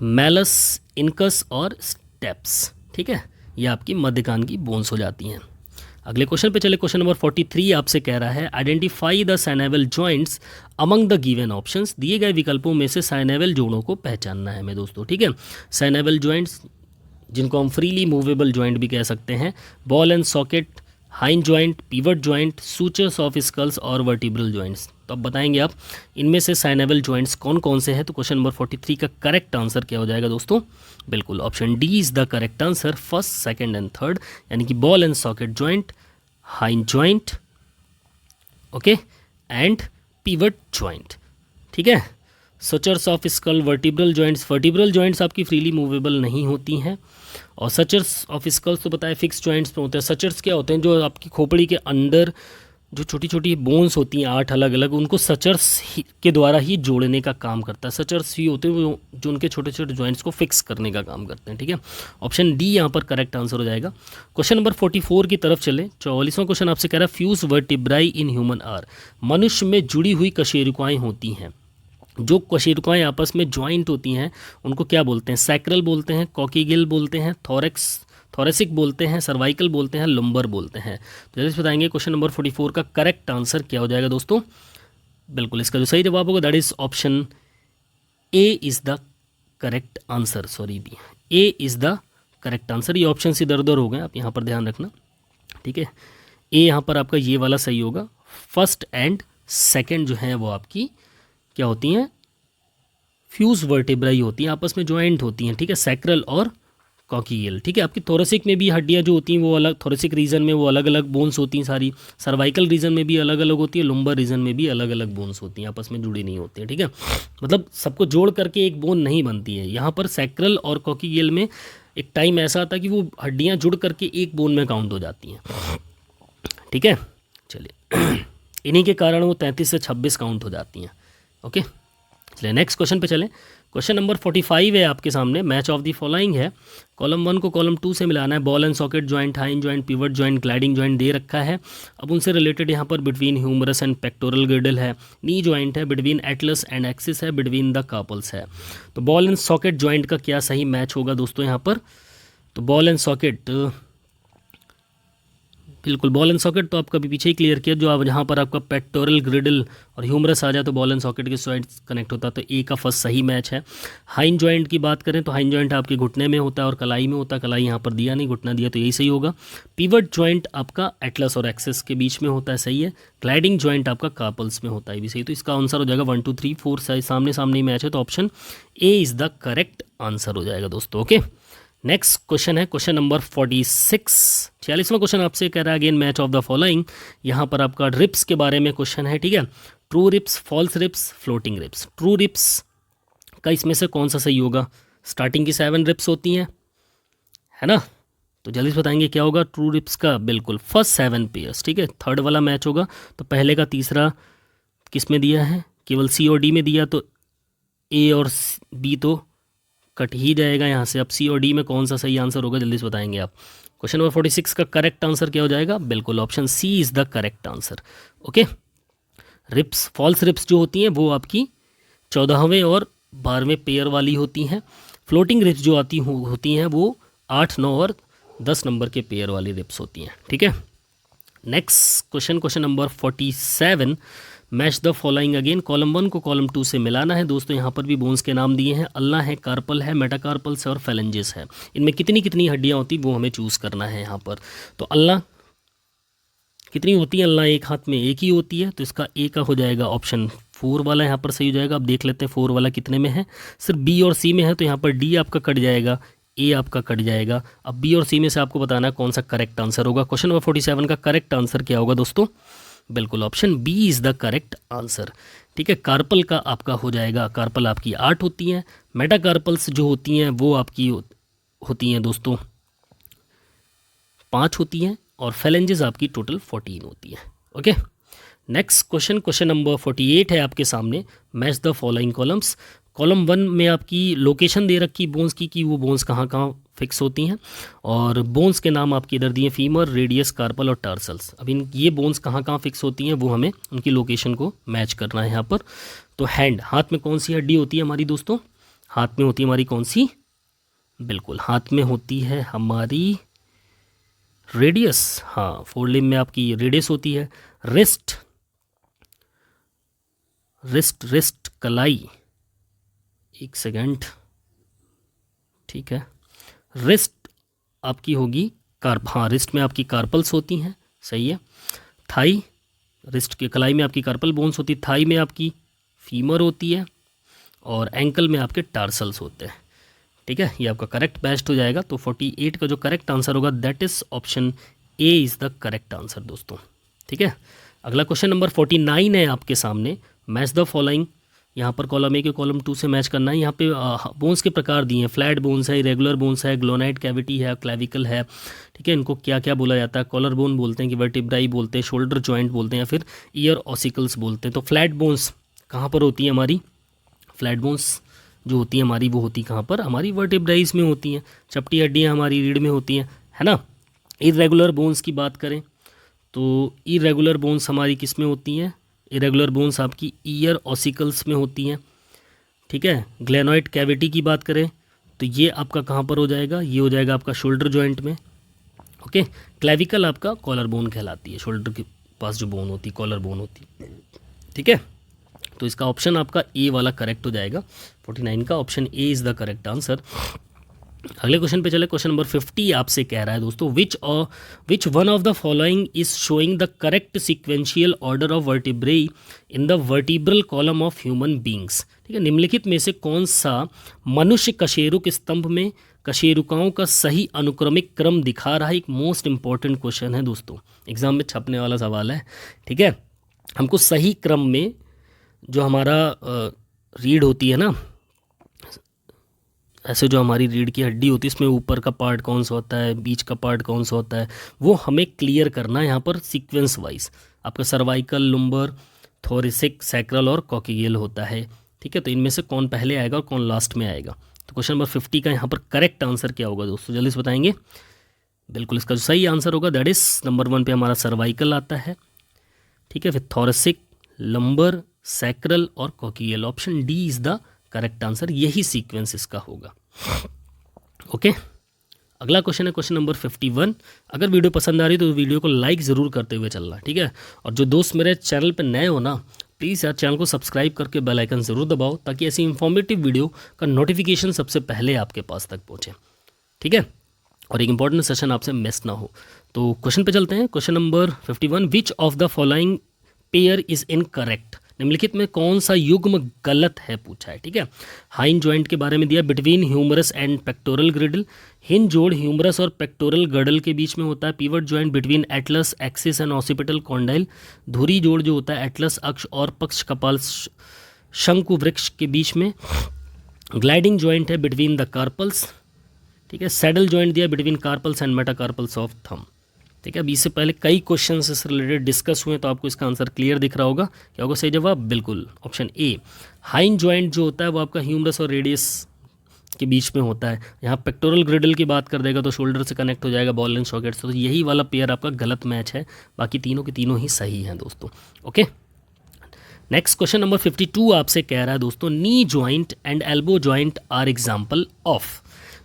मैलस, इनकस और स्टेप्स। ठीक है, ये आपकी मध्य कान की बोन्स हो जाती हैं। अगले क्वेश्चन पे चले, क्वेश्चन नंबर 43 आपसे कह रहा है identify the synovial joints among the given options. दिए गए विकल्पों में से साइनेवल जोड़ों को पहचानना है हमें दोस्तों। ठीक है, साइनेवल जॉइंट्स जिनको हम फ्रीली मूवेबल जॉइंट भी कह सकते हैं, ball and socket, hinge joint, pivot joint, sutures of skulls और वर्टिब्रल जॉइंट्स। तो अब बताएंगे आप इनमें से साइनेबल जॉइंट्स कौन कौन से हैं। तो क्वेश्चन नंबर 43 का करेक्ट आंसर क्या हो जाएगा दोस्तों? बिल्कुल option D is the correct answer, first, second and third, यानी कि ball and socket joint, hinge joint, okay, and pivot joint. ठीक है। सचर्स ऑफ स्कल, वर्टिब्रल जॉइंट्स आपकी फ्रीली मूवेबल नहीं होती हैं, और सचर्स ऑफ स्कल्स तो बताया फिक्स जॉइंट्स में होते हैं। सचर्स क्या होते हैं? जो आपकी खोपड़ी के अंदर जो छोटी छोटी बोन्स होती हैं 8 अलग अलग, उनको सचर्स के द्वारा ही जोड़ने का काम करता है। सचर्स ही होते हैं वो जो उनके छोटे छोटे जॉइंट्स को फिक्स करने का काम करते हैं। ठीक है, ऑप्शन डी यहाँ पर करेक्ट आंसर हो जाएगा। क्वेश्चन नंबर 44 की तरफ चले। 44वां क्वेश्चन आपसे कह रहा है फ्यूज वर्टिब्राई इन ह्यूमन आर, मनुष्य में जुड़ी हुई कशेरुकाएँ होती हैं। जो कशेरुकाएँ आपस में ज्वाइंट होती हैं उनको क्या बोलते हैं? सैक्रल बोलते हैं, कॉकीगिल बोलते हैं, थोरेसिक बोलते हैं, सर्वाइकल बोलते हैं, लंबर बोलते हैं। तो जल्दी से बताएंगे क्वेश्चन नंबर 44 का करेक्ट आंसर क्या हो जाएगा दोस्तों? बिल्कुल इसका जो सही जवाब होगा that is option A is the correct answer. Sorry B, A is the correct answer. ये ऑप्शन इधर उधर हो गए, आप यहाँ पर ध्यान रखना। ठीक है, ए यहाँ पर आपका ये वाला सही होगा। फर्स्ट एंड सेकेंड जो है वो आपकी क्या होती हैं? फ्यूज वर्टेब्राई होती हैं, आपस में ज्वाइंट होती हैं। ठीक है, सैक्रल और कॉकील। ठीक है, आपकी थोरेसिक में भी हड्डियां जो होती हैं वो अलग, थोरेसिक रीजन में वो अलग अलग बोन्स होती हैं सारी, सर्वाइकल रीजन में भी अलग अलग होती है, लुम्बर रीजन में भी अलग अलग बोन्स होती हैं, आपस में जुड़ी नहीं होती हैं। ठीक है, मतलब सबको जोड़ करके एक बोन नहीं बनती है। यहाँ पर सैक्रल और कॉकील में एक टाइम ऐसा आता है कि वो हड्डियाँ जुड़ करके एक बोन में काउंट हो जाती हैं। ठीक है, चलिए इन्हीं के कारण वो 33 से 26 काउंट हो जाती हैं। ओके, चलिए नेक्स्ट क्वेश्चन पे चलें। क्वेश्चन नंबर 45 है आपके सामने। मैच ऑफ द फॉलोइंग है, कॉलम 1 को कॉलम 2 से मिलाना है। Ball and socket joint, hinge joint, pivot joint, gliding joint दे रखा है। अब उनसे रिलेटेड यहाँ पर between humerus and pectoral girdle है, नी जॉइंट है, बिटवीन एटलस एंड एक्सिस है, बिटवीन द कार्पल्स है। तो बॉल एंड सॉकेट जॉइंट का क्या सही मैच होगा दोस्तों यहाँ पर? तो बॉल एंड सॉकेट, बिल्कुल बॉल एंड सॉकेट तो आपका भी पीछे ही क्लियर किया। जो आप जहाँ पर आपका पेक्टोरल ग्रिडल और ह्यूमरस आ जाए तो बॉल एंड सॉकेट के साइड कनेक्ट होता है, तो ए का फर्स्ट सही मैच है। हाइंड जॉइंट की बात करें तो हाइंड जॉइंट आपके घुटने में होता है और कलाई में होता है, कलाई यहाँ पर दिया नहीं, घुटना दिया, तो यही सही होगा। पिवट जॉइंट आपका एटलस और एक्सिस के बीच में होता है, सही है। ग्लाइडिंग जॉइंट आपका कार्पल्स में होता है, भी सही। तो इसका आंसर हो जाएगा 1 2 3 4 सामने सामने मैच है, तो option A is the correct answer हो जाएगा दोस्तों। ओके, नेक्स्ट क्वेश्चन है क्वेश्चन नंबर 46। 46वां क्वेश्चन आपसे कह रहा है again match of the following. यहाँ पर आपका रिप्स के बारे में क्वेश्चन है। ठीक है, true ribs, false ribs, floating ribs. True ribs का इसमें से कौन सा सही होगा? स्टार्टिंग की 7 रिप्स होती हैं, है ना? तो जल्दी से बताएंगे क्या होगा ट्रू रिप्स का? बिल्कुल फर्स्ट 7 पेयर्स। ठीक है, थर्ड वाला मैच होगा। तो पहले का तीसरा किस में दिया है? केवल सी और डी में दिया, तो ए और बी तो कट ही जाएगा यहाँ से। अब सी और डी में कौन सा सही आंसर होगा जल्दी से बताएंगे आप। क्वेश्चन नंबर 46 का करेक्ट आंसर क्या हो जाएगा? बिल्कुल option C is the correct answer. Okay, ribs, false ribs जो होती हैं वो आपकी 14वें और 12वें पेयर वाली होती हैं। फ्लोटिंग रिप्स जो होती हैं वो 8 9 और 10 नंबर के पेयर वाली रिप्स होती हैं। ठीक है, next question, question number 47। Match the following again. Column 1 को कॉलम 2 से मिलाना है दोस्तों। यहाँ पर भी बोन्स के नाम दिए हैं, अल्ला है, कार्पल है, मेटाकार्पल्स है और फेलेंजेस है। इनमें कितनी कितनी हड्डियाँ होती वो हमें चूज़ करना है यहाँ पर। तो अल्ला कितनी होती है? अल्ला एक हाथ में एक ही होती है, तो इसका ए का हो जाएगा ऑप्शन 4 वाला यहाँ पर सही हो जाएगा। अब देख लेते हैं 4 वाला कितने में है। सिर्फ बी और सी में है, तो यहाँ पर डी आपका कट जाएगा, ए आपका कट जाएगा। अब बी और सी में से आपको बताना है कौन सा करेक्ट आंसर होगा। क्वेश्चन नंबर 47 का करेक्ट आंसर क्या होगा दोस्तों? बिल्कुल option B is the correct answer. ठीक है, कार्पल का आपका हो जाएगा, कार्पल आपकी 8 होती हैं। मेटाकार्पल्स जो होती हैं वो आपकी होती हैं दोस्तों 5 होती हैं, और फेलेंजेस आपकी टोटल 14 होती है। Okay, next question, question number 48 है आपके सामने। Match the following columns. Column 1 में आपकी लोकेशन दे रखी बोन्स की कि वो बोन्स कहाँ कहाँ फिक्स होती हैं, और बोन्स के नाम आपके इधर दिए, फीमर, रेडियस, कार्पल और टार्सल्स। अब इन ये बोन्स कहाँ कहाँ फिक्स होती हैं वो हमें उनकी लोकेशन को मैच करना है यहाँ पर। तो हैंड, हाथ में कौन सी हड्डी होती है हमारी दोस्तों? हाथ में होती है हमारी कौन सी? बिल्कुल हाथ में होती है हमारी रेडियस। हाँ, फोरलिम में आपकी रेडियस होती है। रिस्ट, रिस्ट कलाई, एक सेकेंड, ठीक है, रिस्ट आपकी होगी हाँ, रिस्ट में आपकी कार्पल्स होती हैं, सही है। थाई, रिस्ट के कलाई में आपकी कार्पल बोन्स होती है, थाई में आपकी फीमर होती है और एंकल में आपके टार्सल्स होते हैं। ठीक है, ये आपका करेक्ट बेस्ट हो जाएगा। तो 48 का जो करेक्ट आंसर होगा that is option A is the correct answer दोस्तों। ठीक है, अगला क्वेश्चन नंबर 49 है आपके सामने। मैच द फॉलोइंग, यहाँ पर कॉलम ए के कॉलम 2 से मैच करना है। यहाँ पे बोन्स के प्रकार दिए हैं, फ्लैट बोन्स है, इरेगुलर बोन्स है, ग्लोनाइड कैविटी है, क्लेविकल है। ठीक है, इनको क्या क्या बोला जाता है? कॉलर बोन बोलते हैं कि वर्टिब्राई बोलते हैं, शोल्डर जॉइंट बोलते हैं, या फिर ईयर ऑसिकल्स बोलते हैं। तो फ्लैट बोन्स कहाँ पर होती है हमारी? फ्लैट बोन्स जो होती है हमारी वो होती कहाँ पर? हमारी वर्टिब्राइज में होती हैं, चपटी हड्डियाँ हमारी रीढ़ में होती हैं, है ना। इरेगुलर बोन्स की बात करें तो इरेगुलर बोन्स हमारी किस में होती हैं? इरेगुलर बोन्स आपकी ईयर ऑसिकल्स में होती हैं। ठीक है, ग्लेनॉइड कैविटी की बात करें तो ये आपका कहाँ पर हो जाएगा? ये हो जाएगा आपका शोल्डर जॉइंट में। ओके, क्लेविकल आपका कॉलर बोन कहलाती है, शोल्डर के पास जो बोन होती है कॉलर बोन होती है। ठीक है, तो इसका ऑप्शन आपका ए वाला करेक्ट हो जाएगा। 49 का option A is the correct answer. अगले क्वेश्चन पे चले। क्वेश्चन नंबर 50 आपसे कह रहा है दोस्तों, which one of the following is showing the correct sequential order of vertebrae in the vertebral column of human beings. ठीक है, निम्नलिखित में से कौन सा मनुष्य कशेरुक स्तंभ में कशेरुकाओं का सही अनुक्रमिक क्रम दिखा रहा है? एक मोस्ट इंपॉर्टेंट क्वेश्चन है दोस्तों, एग्जाम में छपने वाला सवाल है। ठीक है, हमको सही क्रम में जो हमारा रीढ़ होती है ना, ऐसे जो हमारी रीढ़ की हड्डी होती है इसमें ऊपर का पार्ट कौन सा होता है, बीच का पार्ट कौन सा होता है, वो हमें क्लियर करना है यहाँ पर सीक्वेंस वाइज। आपका सर्वाइकल, लुम्बर, थोरेसिक, सैक्रल और कॉक्सियल होता है। ठीक है, तो इनमें से कौन पहले आएगा और कौन लास्ट में आएगा? तो क्वेश्चन नंबर 50 का यहाँ पर करेक्ट आंसर क्या होगा दोस्तों, जल्दी से बताएंगे। बिल्कुल, इसका जो सही आंसर होगा दैट इज नंबर 1 पे हमारा सर्वाइकल आता है। ठीक है, फिर थोरेसिक, लंबर, सैक्रल और coxal. Option D is the correct answer, यही सीक्वेंस इसका होगा। ओके, अगला क्वेश्चन है क्वेश्चन नंबर 51। अगर वीडियो पसंद आ रही है तो वीडियो को लाइक ज़रूर करते हुए चलना। ठीक है, और जो दोस्त मेरे चैनल पर नए हो ना, प्लीज़ यार चैनल को सब्सक्राइब करके बेल आइकन ज़रूर दबाओ ताकि ऐसी इंफॉर्मेटिव वीडियो का नोटिफिकेशन सबसे पहले आपके पास तक पहुँचे। ठीक है, और एक इंपॉर्टेंट सेशन आपसे मिस ना हो। तो क्वेश्चन पे चलते हैं। Question number 51, which of the following pair is incorrect? निम्नलिखित में कौन सा युग्म गलत है पूछा है। ठीक है, हाइन जॉइंट के बारे में दिया, between humerus and pectoral girdle. Hinge जोड़ ह्यूमरस और पेक्टोरल गर्डल के बीच में होता है। Pivot joint between atlas axis and occipital condyle. धुरी जोड़ जो होता है एटलस अक्ष और पक्ष कपाल शंकु वृक्ष के बीच में। ग्लाइडिंग जॉइंट है बिटवीन द कार्पल्स। ठीक है, सैडल जॉइंट दिया between carpals and metacarpals of thumb. ठीक है, अभी इससे पहले कई क्वेश्चन से रिलेटेड डिस्कस हुए तो आपको इसका आंसर क्लियर दिख रहा होगा। क्या होगा सही जवाब? बिल्कुल ऑप्शन ए। हाइन जॉइंट जो होता है वो आपका ह्यूमरस और रेडियस के बीच में होता है। यहाँ पेक्टोरल ग्रिडल की बात कर देगा तो शोल्डर से कनेक्ट हो जाएगा बॉल एंड सॉकेट। तो यही वाला पेयर आपका गलत मैच है, बाकी तीनों के तीनों ही सही हैं दोस्तों। ओके, नेक्स्ट क्वेश्चन नंबर 52 आपसे कह रहा है दोस्तों, knee joint and elbow joint are example of.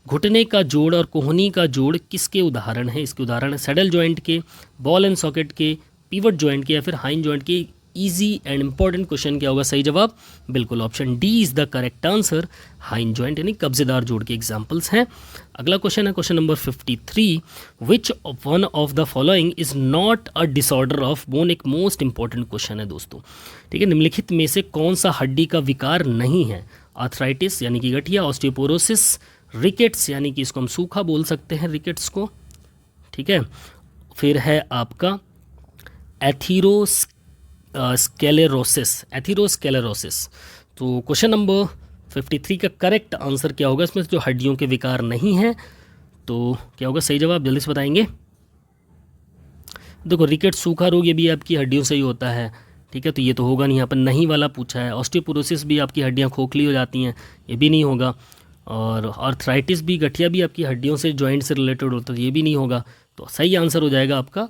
घुटने का जोड़ और कोहनी का जोड़ किसके उदाहरण है? इसके उदाहरण है सैडल जॉइंट के, बॉल एंड सॉकेट के, पिवट जॉइंट के या फिर हाइन जॉइंट के। इजी एंड इंपॉर्टेंट क्वेश्चन क्या होगा सही जवाब? बिल्कुल option D is the correct answer. Hinge joint यानी कब्जेदार जोड़ के एग्जाम्पल्स हैं। अगला क्वेश्चन है question number 53, which one of the following is not a disorder of bone. एक मोस्ट इंपॉर्टेंट क्वेश्चन है दोस्तों। ठीक है, निम्नलिखित में से कौन सा हड्डी का विकार नहीं है? आर्थराइटिस यानी कि गठिया, ऑस्टियोपोरोसिस, रिकेट्स यानी कि इसको हम सूखा बोल सकते हैं रिकेट्स को। ठीक है, फिर है आपका एथीरोस्क्लेरोसिस। तो क्वेश्चन नंबर 53 का करेक्ट आंसर क्या होगा? इसमें जो हड्डियों के विकार नहीं है तो क्या होगा सही जवाब? जल्दी से बताएंगे। देखो, रिकेट सूखा रोग ये भी आपकी हड्डियों से ही होता है। ठीक है, तो ये तो होगा नहीं, यहाँ पर नहीं वाला पूछा है। ऑस्टियोपोरोसिस भी आपकी हड्डियाँ खोखली हो जाती हैं, ये भी नहीं होगा। और आर्थराइटिस भी, गठिया भी आपकी हड्डियों से, जॉइंट से रिलेटेड होता है, ये भी नहीं होगा। तो सही आंसर हो जाएगा आपका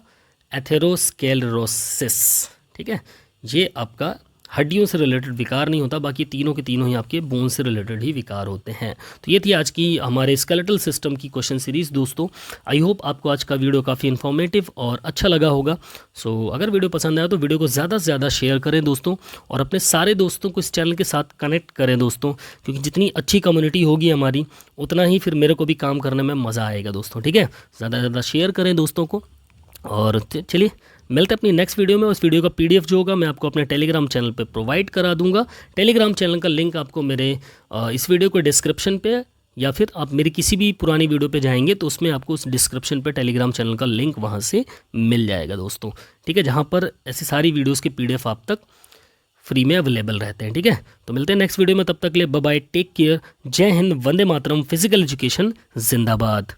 एथेरोस्क्लेरोसिस। ठीक है, ये आपका हड्डियों से रिलेटेड विकार नहीं होता, बाकी तीनों के तीनों ही आपके बोन से रिलेटेड ही विकार होते हैं। तो ये थी आज की हमारे स्केलेटल सिस्टम की क्वेश्चन सीरीज़ दोस्तों। आई होप आपको आज का वीडियो काफ़ी इन्फॉर्मेटिव और अच्छा लगा होगा। सो अगर वीडियो पसंद आया तो वीडियो को ज़्यादा से ज़्यादा शेयर करें दोस्तों, और अपने सारे दोस्तों को इस चैनल के साथ कनेक्ट करें दोस्तों, क्योंकि जितनी अच्छी कम्युनिटी होगी हमारी उतना ही फिर मेरे को भी काम करने में मज़ा आएगा दोस्तों। ठीक है, ज़्यादा से ज़्यादा शेयर करें दोस्तों को, और चलिए मिलते हैं अपनी नेक्स्ट वीडियो में। उस वीडियो का पीडीएफ जो होगा मैं आपको अपने टेलीग्राम चैनल पे प्रोवाइड करा दूंगा। टेलीग्राम चैनल का लिंक आपको मेरे इस वीडियो के डिस्क्रिप्शन पे, या फिर आप मेरी किसी भी पुरानी वीडियो पे जाएंगे तो उसमें आपको उस डिस्क्रिप्शन पे टेलीग्राम चैनल का लिंक वहाँ से मिल जाएगा दोस्तों। ठीक है, जहाँ पर ऐसी सारी वीडियोज़ के पीडीएफ आप तक फ्री में अवेलेबल रहते हैं। ठीक है, तो मिलते हैं नेक्स्ट वीडियो में, तब तक के लिए बाय बाय, टेक केयर, जय हिंद, वंदे मातरम, फिजिकल एजुकेशन जिंदाबाद।